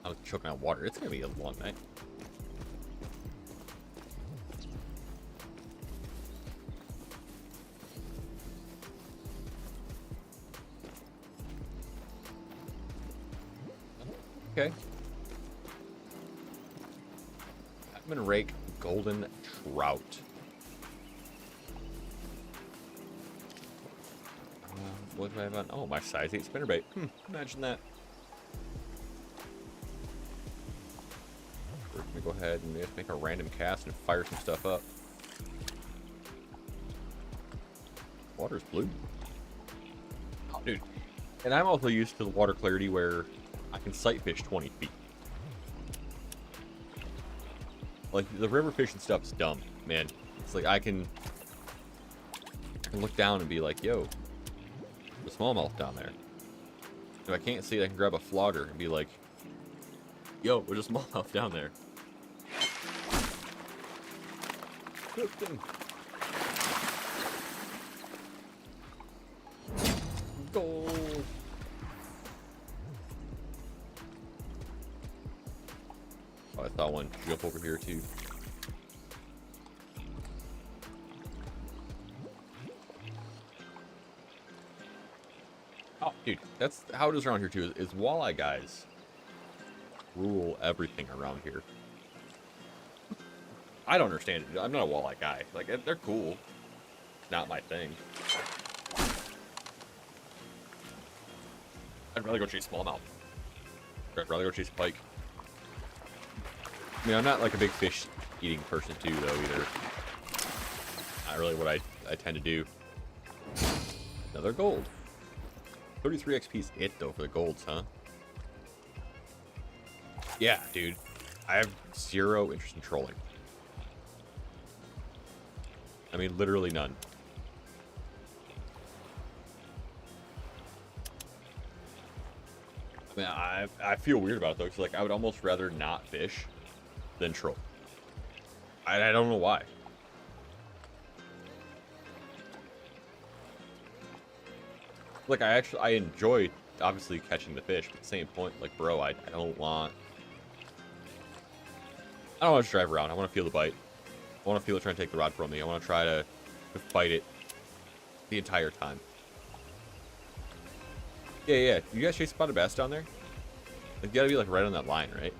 I was choking on water. It's going to be a long night. Okay. I'm going to rake golden trout. What do I have on? Oh, my size 8 spinnerbait. Imagine that. We're going to go ahead and just make a random cast and fire some stuff up. Water's blue. Oh, dude. And I'm also used to the water clarity where I can sight fish 20 feet. Like, the river fishing stuff is dumb, man. It's like I can look down and be like, yo, the smallmouth down there. If I can't see it, I can grab a flogger and be like, yo, there's a smallmouth down there. Gold. Oh, I saw one jump over here too. Oh, dude, that's how it is around here too. Is walleye guys rule everything around here. I don't understand it. I'm not a walleye guy. Like, they're cool. Not my thing. I'd rather go chase smallmouth. I'd rather go chase pike. I mean, I'm not like a big fish eating person too, though, either. Not really what I tend to do. Another gold. 33 XP is it, though, for the golds, huh? Yeah, dude. I have zero interest in trolling. I mean, literally none. I mean, I feel weird about it, though, because, like, I would almost rather not fish than troll. I don't know why. Like, I enjoy, obviously, catching the fish, but at the same point, like, bro, I don't want to drive around. I want to feel the bite. I want to feel it trying to take the rod from me. I want to try to fight it the entire time. Yeah. You guys chase spotted bass down there? Like, you gotta be, like, right on that line, right?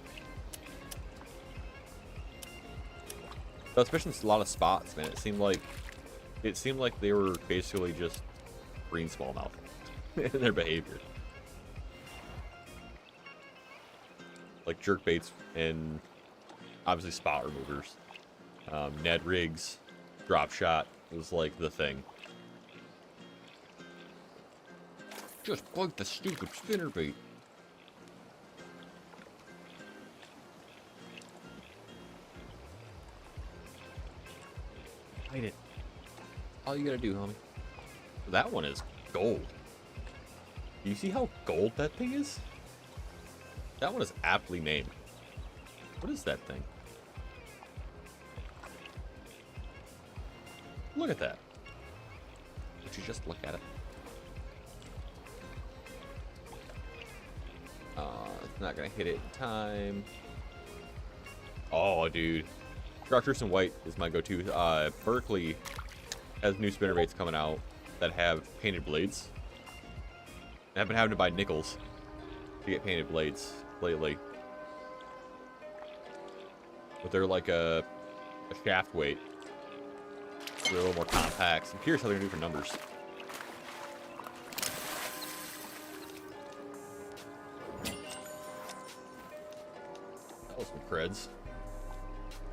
So, especially in a lot of spots, man, it seemed like they were basically just green smallmouth in their behavior. Like jerk baits and obviously spot removers. Ned rigs, drop shot was like the thing. Just bite the stupid spinnerbait. Bite it. All you gotta do, homie. That one is gold. Do you see how gold that thing is? That one is aptly named. What is that thing? Look at that. Would you just look at it? It's not gonna hit it in time. Oh, dude. Chartreuse and white is my go-to. Berkeley has new spinnerbaits coming out that have painted blades. I've been having to buy nickels to get painted blades lately. But they're like a shaft weight. They're a little more compact. I'm curious how they're gonna do for numbers. That was some creds.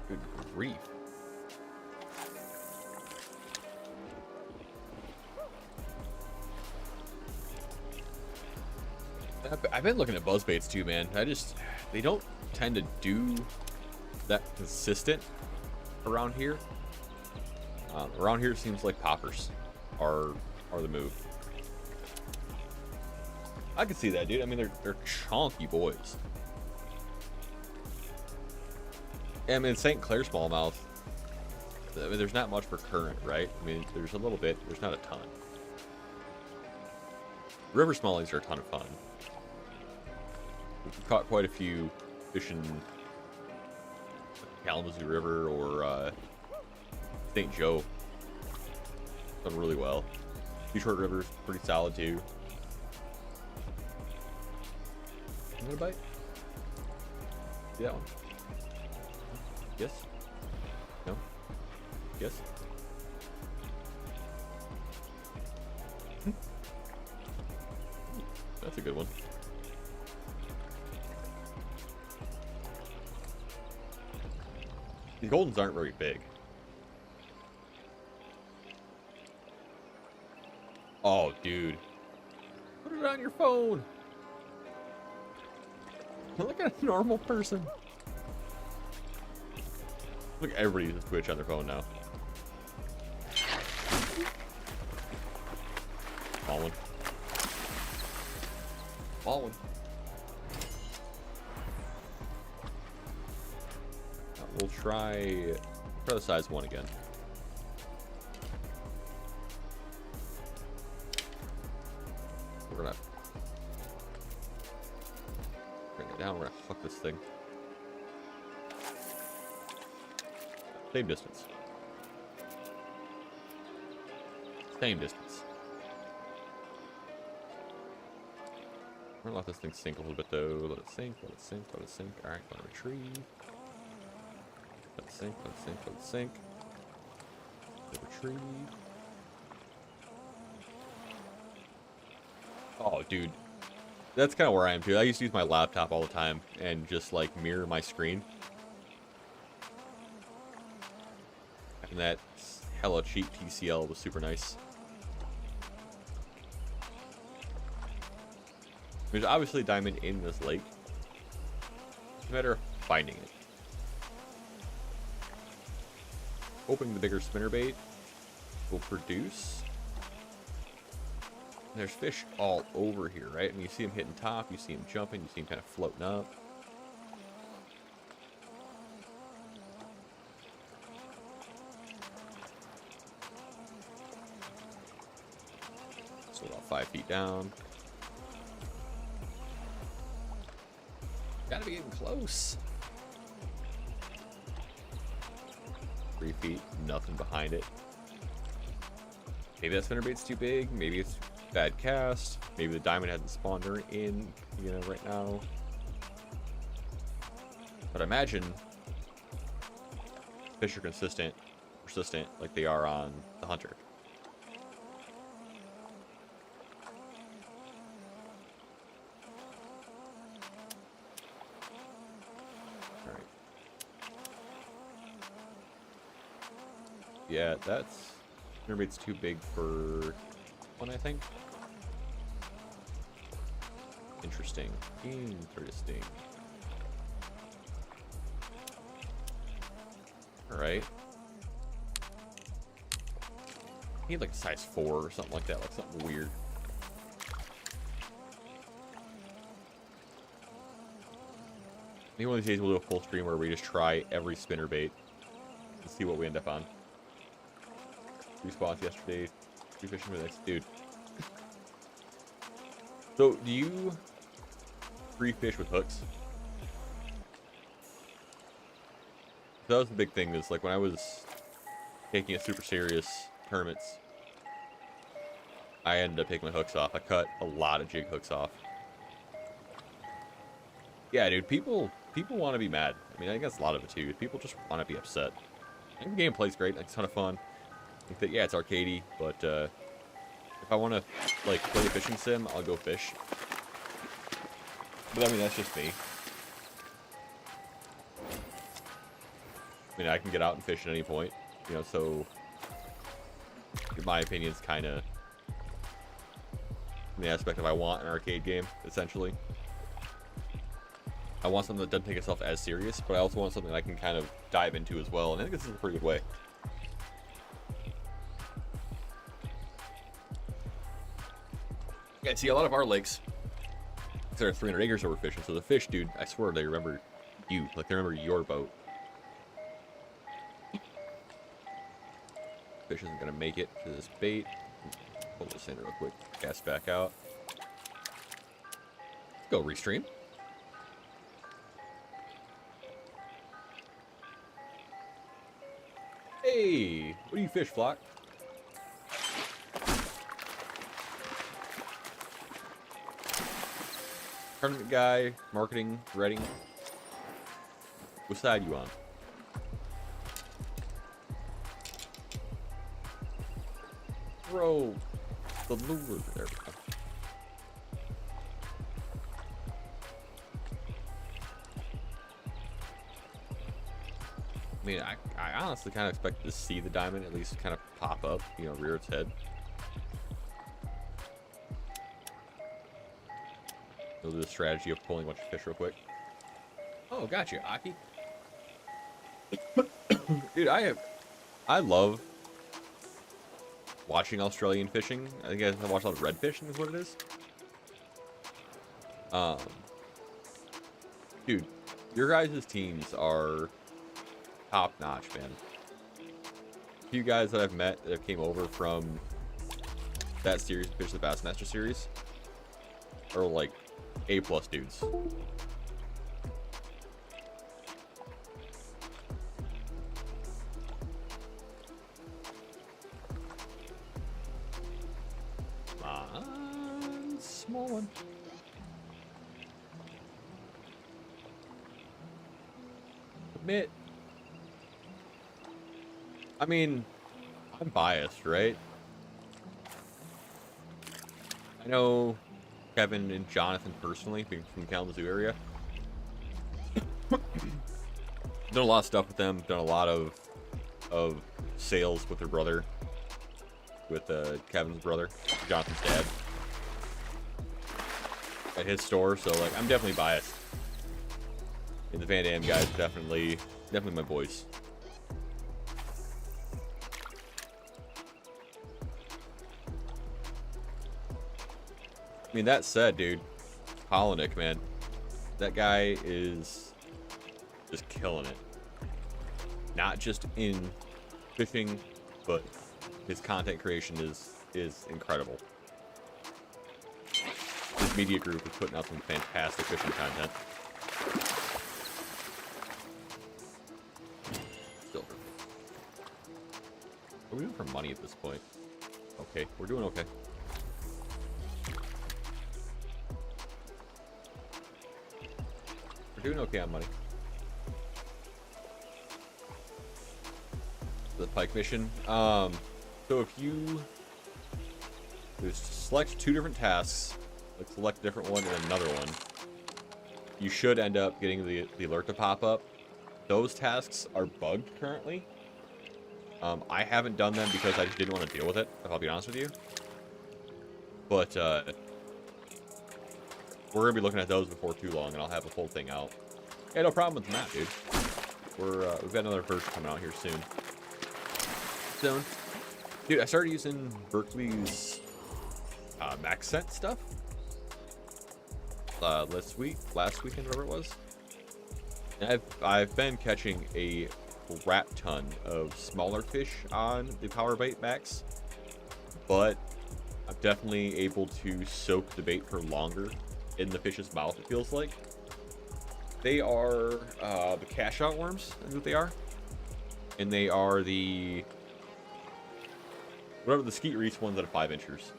Good grief. I've been looking at buzzbaits too, man. They don't tend to do that consistent around here. Around here it seems like poppers are the move. I can see that, dude. I mean, they're chonky boys. I mean, St. Clair smallmouth, I mean, there's not much for current, right? I mean, there's a little bit. There's not a ton. River smallies are a ton of fun. We've caught quite a few fish in Kalamazoo River or St. Joe. Done really well. Short River's pretty solid too. You want a bite? See that one? Yes? No? Yes? That's a good one. These Goldens aren't very big. Oh, dude. Put it on your phone. Look at a normal person. Look, everybody uses Twitch on their phone now. Small one. Small one. We'll try the size one again. We're gonna bring it down. We're gonna fuck this thing. Same distance. Same distance. We're gonna let this thing sink a little bit though. Let it sink, let it sink, let it sink. Alright, gonna retrieve. Let it sink, let it sink, let it sink. Let it retrieve. Oh, dude. That's kind of where I am too. I used to use my laptop all the time and just like mirror my screen. And that hella cheap TCL was super nice. There's obviously diamond in this lake. It's a matter of finding it. Hoping the bigger spinnerbait will produce. There's fish all over here, right? And you see them hitting top, you see them jumping, you see them kind of floating up. So about 5 feet down. Gotta be getting close. 3 feet, nothing behind it. Maybe that spinnerbait's too big, maybe it's bad cast, maybe the diamond hasn't spawned her in, you know, right now. But imagine fish are persistent like they are on the Hunter. Alright. Yeah, that's spinnerbait's too big for one, I think. Interesting. Interesting. Alright. I need like size 4 or something like that, like something weird. Maybe one of these days we'll do a full stream where we just try every spinnerbait and see what we end up on. 3 spots yesterday, 3 fishing for this. Dude. So, do you free fish with hooks? That was the big thing, is like when I was taking it super serious tournaments, I ended up taking my hooks off. I cut a lot of jig hooks off. Yeah, dude, people want to be mad. I mean, I guess a lot of it too. People just want to be upset. I think the gameplay's great. It's a ton of fun. I think that, yeah, it's arcadey, but if I want to like play a fishing sim, I'll go fish. But I mean, that's just me. I mean, I can get out and fish at any point, you know, so in my opinion, it's kind of in the aspect of I want an arcade game, essentially. I want something that doesn't take itself as serious, but I also want something that I can kind of dive into as well, and I think this is a pretty good way. Yeah, see, a lot of our lakes, There are 300 acres that we're fishing, so the fish, dude, I swear they remember you. Like, they remember your boat. Fish isn't going to make it to this bait. Pull this in real quick. Cast back out. Go restream. Hey, what do you fish, Flock? Tournament guy, marketing, ready. What side you on? Throw the lure. There we go. I mean, I honestly kind of expected to see the diamond at least kind of pop up, you know, rear its head. We'll do the strategy of pulling a bunch of fish real quick. Oh, gotcha, Aki. Dude, I love watching Australian fishing. I think I watch a lot of red fishing is what it is. Dude, your guys' teams are top notch, man. A few guys that I've met that came over from that series, Fish the Bassmaster series, are like A+ dudes. Small one. Admit. I mean, I'm biased, right? I know Kevin and Jonathan personally, being from the Kalamazoo area. Done a lot of stuff with them. Done a lot of sales with their brother, with Kevin's brother, Jonathan's dad, at his store. So like, I'm definitely biased. And the Van Dam guys, definitely my boys. I mean, that said, dude, Polinick, man, that guy is just killing it. Not just in fishing, but his content creation is incredible. His media group is putting out some fantastic fishing content. Silver. What are we doing for money at this point? Okay, we're doing okay. We're doing okay on money. The pike mission. So if you select two different tasks, like select a different one and another one, you should end up getting the alert to pop up. Those tasks are bugged currently. I haven't done them because I just didn't want to deal with it, if I'll be honest with you. But we're gonna be looking at those before too long, and I'll have the whole thing out. Yeah, no problem with the map, dude. We've got another version coming out here soon. Zone. Dude, I started using Berkeley's max set stuff last weekend, whatever it was. And I've been catching a crap ton of smaller fish on the power bait max, but I'm definitely able to soak the bait for longer in the fish's mouth, it feels like. They are the cash out worms, is what they are. And they are the whatever the skeet reef ones that are 5-inchers.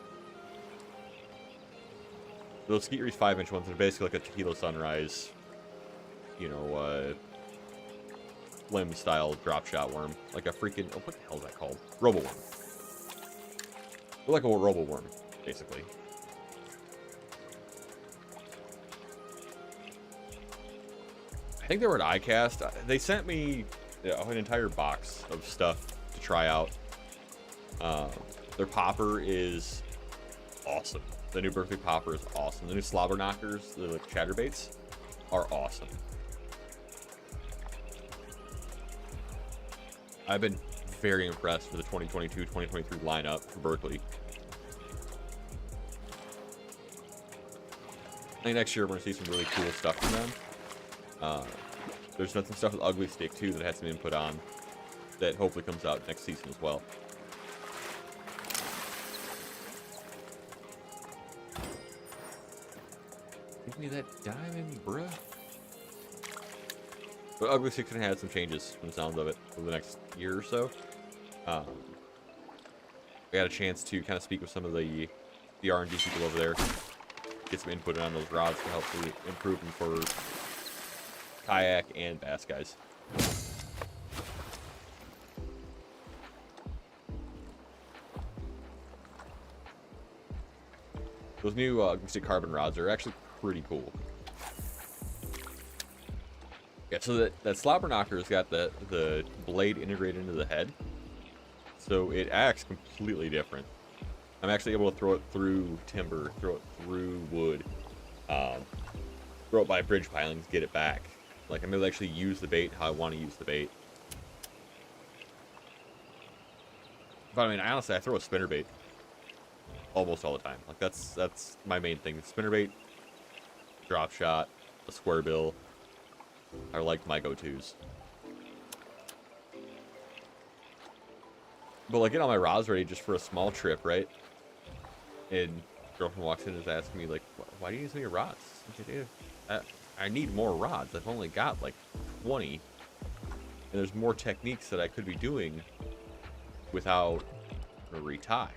Those skeet reef 5-inch ones are basically like a tequila sunrise, you know, flim style drop shot worm, like a freaking what the hell is that called? Robo worm. They're like a robo worm, basically. I think they were at iCast. They sent me an entire box of stuff to try out. Their popper is awesome. The new Berkeley popper is awesome. The new slobber knockers, the like chatterbaits, are awesome. I've been very impressed with the 2022-2023 lineup for Berkeley. think next year we're gonna see some really cool stuff from them. There's some stuff with ugly stick too that had some input on that hopefully comes out next season as well. Give me that diamond, bruh. But ugly stick's gonna have some changes from the sounds of it over the next year or so. I got a chance to kind of speak with some of the R&D people over there, get some input on those rods to help improve them for kayak and bass guys. Those new stick carbon rods are actually pretty cool. Yeah, so that slobber knocker's got the blade integrated into the head, so it acts completely different. I'm actually able to throw it through timber, throw it through wood, throw it by bridge pilings, get it back. Like, I'm able to actually use the bait how I want to use the bait. But I mean, honestly, I throw a spinnerbait almost all the time. Like, that's my main thing. Spinnerbait, drop shot, a square bill are like my go-tos. But like, getting all my rods ready just for a small trip, right? And girlfriend walks in and is asking me like, "Why do you use so many rods?" I need more rods. I've only got like 20, and there's more techniques that I could be doing without a retie.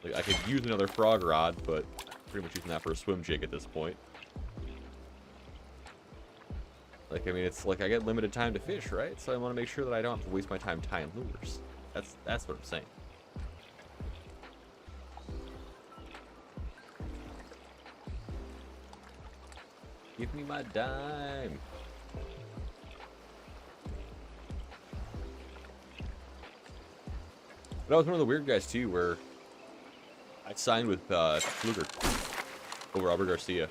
Like, I could use another frog rod, but pretty much using that for a swim jig at this point. Like, I mean, it's like I get limited time to fish, right? So I want to make sure that I don't have to waste my time tying lures. That's what I'm saying. Give me my dime. But I was one of the weird guys too, where I signed with Fluger over Albert Garcia.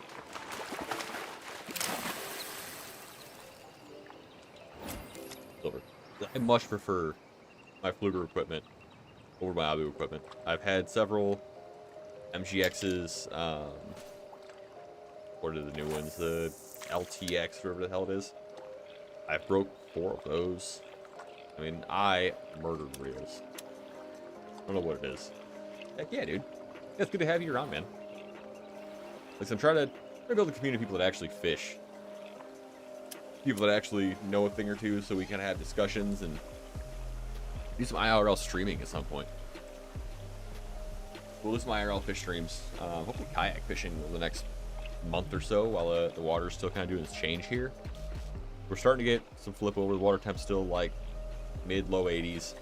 Silver. I much prefer my Fluger equipment over my Abu equipment. I've had several MGXs. What are the new ones? The LTX, whatever the hell it is. I broke 4 of those. I mean, I murdered reels. I don't know what it is. Heck yeah, dude. Yeah, it's good to have you around, man. Like, I'm trying to build a community of people that actually fish. People that actually know a thing or two, so we can have discussions and do some IRL streaming at some point. We'll do some IRL fish streams. Hopefully kayak fishing over the next month or so while the water's still kind of doing its change here. We're starting to get some flip over. The water temp's still like mid-low 80s.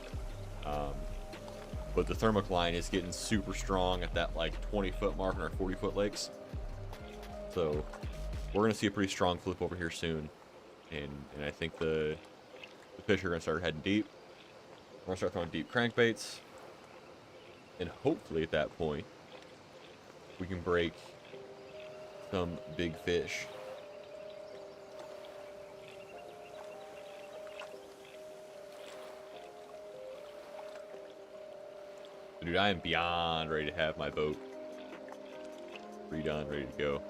But the thermocline is getting super strong at that like 20-foot mark in our 40-foot lakes. So we're going to see a pretty strong flip over here soon. And I think the fish are going to start heading deep. We're going to start throwing deep crankbaits. And hopefully at that point, we can break some big fish. Dude, I am beyond ready to have my boat redone, ready to go.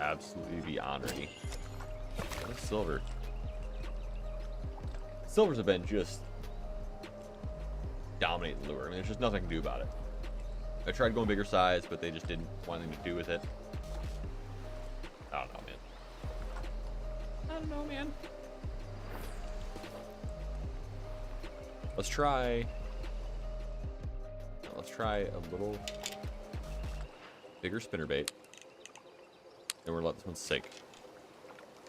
Absolutely beyond ready. What's silver? Silvers have been just dominating the lure. I mean, there's just nothing I can do about it. I tried going bigger size, but they just didn't want anything to do with it. I don't know, man. I don't know, man. Let's try a little bigger spinnerbait. And we're gonna let this one sink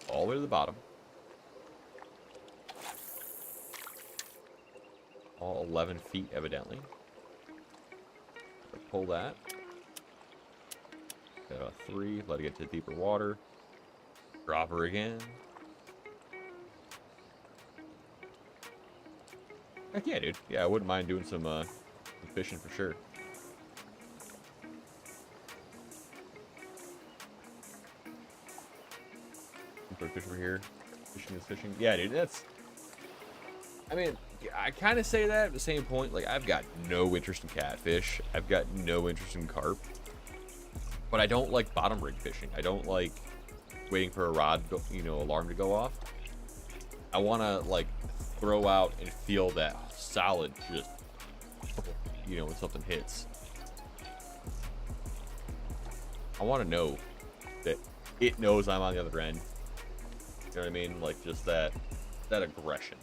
all the way to the bottom. All 11 feet, evidently. Pull that. Got a 3. Let it get to deeper water. Drop her again. Heck yeah, dude. Yeah, I wouldn't mind doing some fishing for sure. Put a fish over here. Fishing is fishing. Yeah, dude, that's... I mean, I kind of say that at the same point. Like, I've got no interest in catfish. I've got no interest in carp. But I don't like bottom rig fishing. I don't like waiting for a rod, alarm to go off. I want to, like, throw out and feel that solid just, when something hits. I want to know that it knows I'm on the other end. You know what I mean? Like, just that aggression.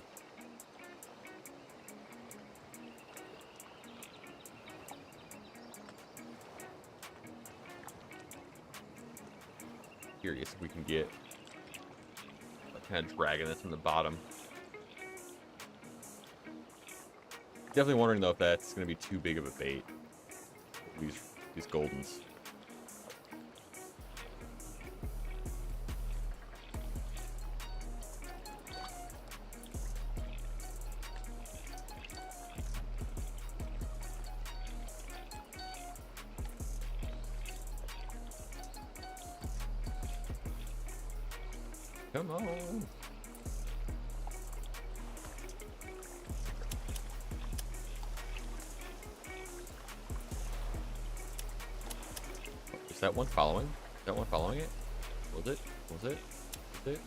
Curious if we can get, like, kind of dragging this from the bottom. Definitely wondering though if that's going to be too big of a bait. These goldens. Come on. Is that one following? Is that one following it? Was it? Was it? Is it?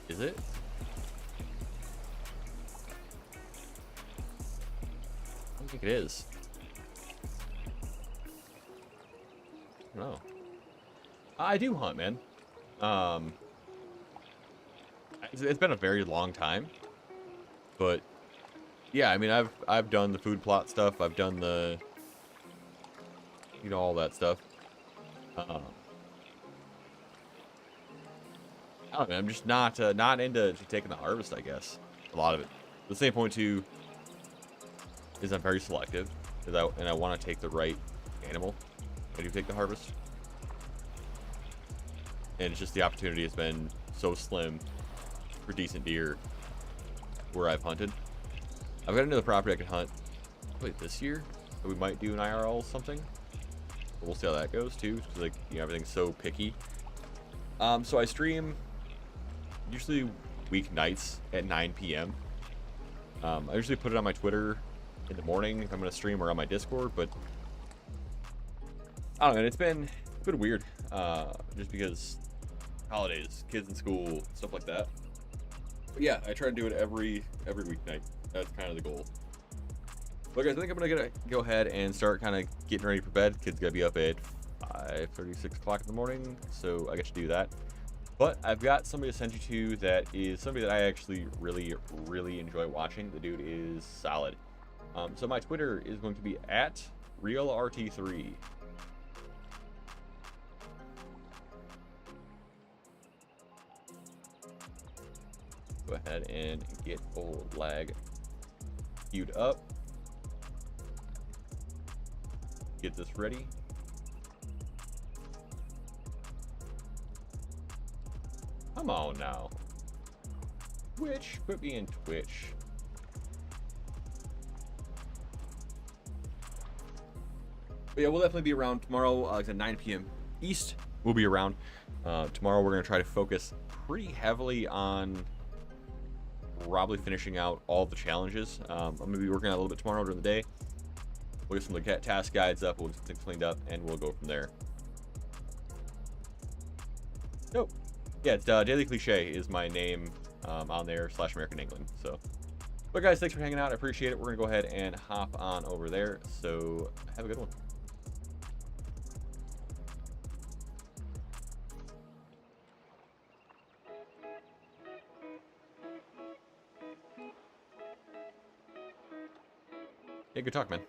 Is it? I don't think it is. No. I do hunt, man. It's been a very long time, but yeah, I mean, I've done the food plot stuff. I've done the, all that stuff. I don't know, I'm just not into taking the harvest, I guess. A lot of it. The same point too is I'm very selective, and I want to take the right animal when you take the harvest. And it's just the opportunity has been so slim for decent deer where I've hunted. I've got another property I can hunt probably this year. So we might do an IRL something. But we'll see how that goes too. Because, like, everything's so picky. So I stream usually weeknights at 9 p.m. I usually put it on my Twitter in the morning if I'm going to stream, or on my Discord. But I don't know. It's been weird. Just because holidays, kids in school, stuff like that. But yeah, I try to do it every weeknight. That's kind of the goal. But guys, I think I'm gonna go ahead and start kind of getting ready for bed. Kids gotta be up at 5:30, 6 o'clock in the morning, so I get to do that. But I've got somebody to send you to that is somebody that I actually really enjoy watching. The dude is solid. So my Twitter is going to be at realrt3. Go ahead and get old lag queued up. Get this ready. Come on now. Twitch, put me in Twitch. But yeah, we'll definitely be around tomorrow, like at 9 p.m. East. We'll be around. Tomorrow we're going to try to focus pretty heavily on probably finishing out all the challenges. I'm going to be working out a little bit tomorrow during the day. We'll get some of the task guides up, we'll get some things cleaned up, and we'll go from there. Nope. Yeah, it's Daily Cliche is my name on there, /American England. So, but guys, thanks for hanging out. I appreciate it. We're going to go ahead and hop on over there. So, have a good one. Hey, good talk, man.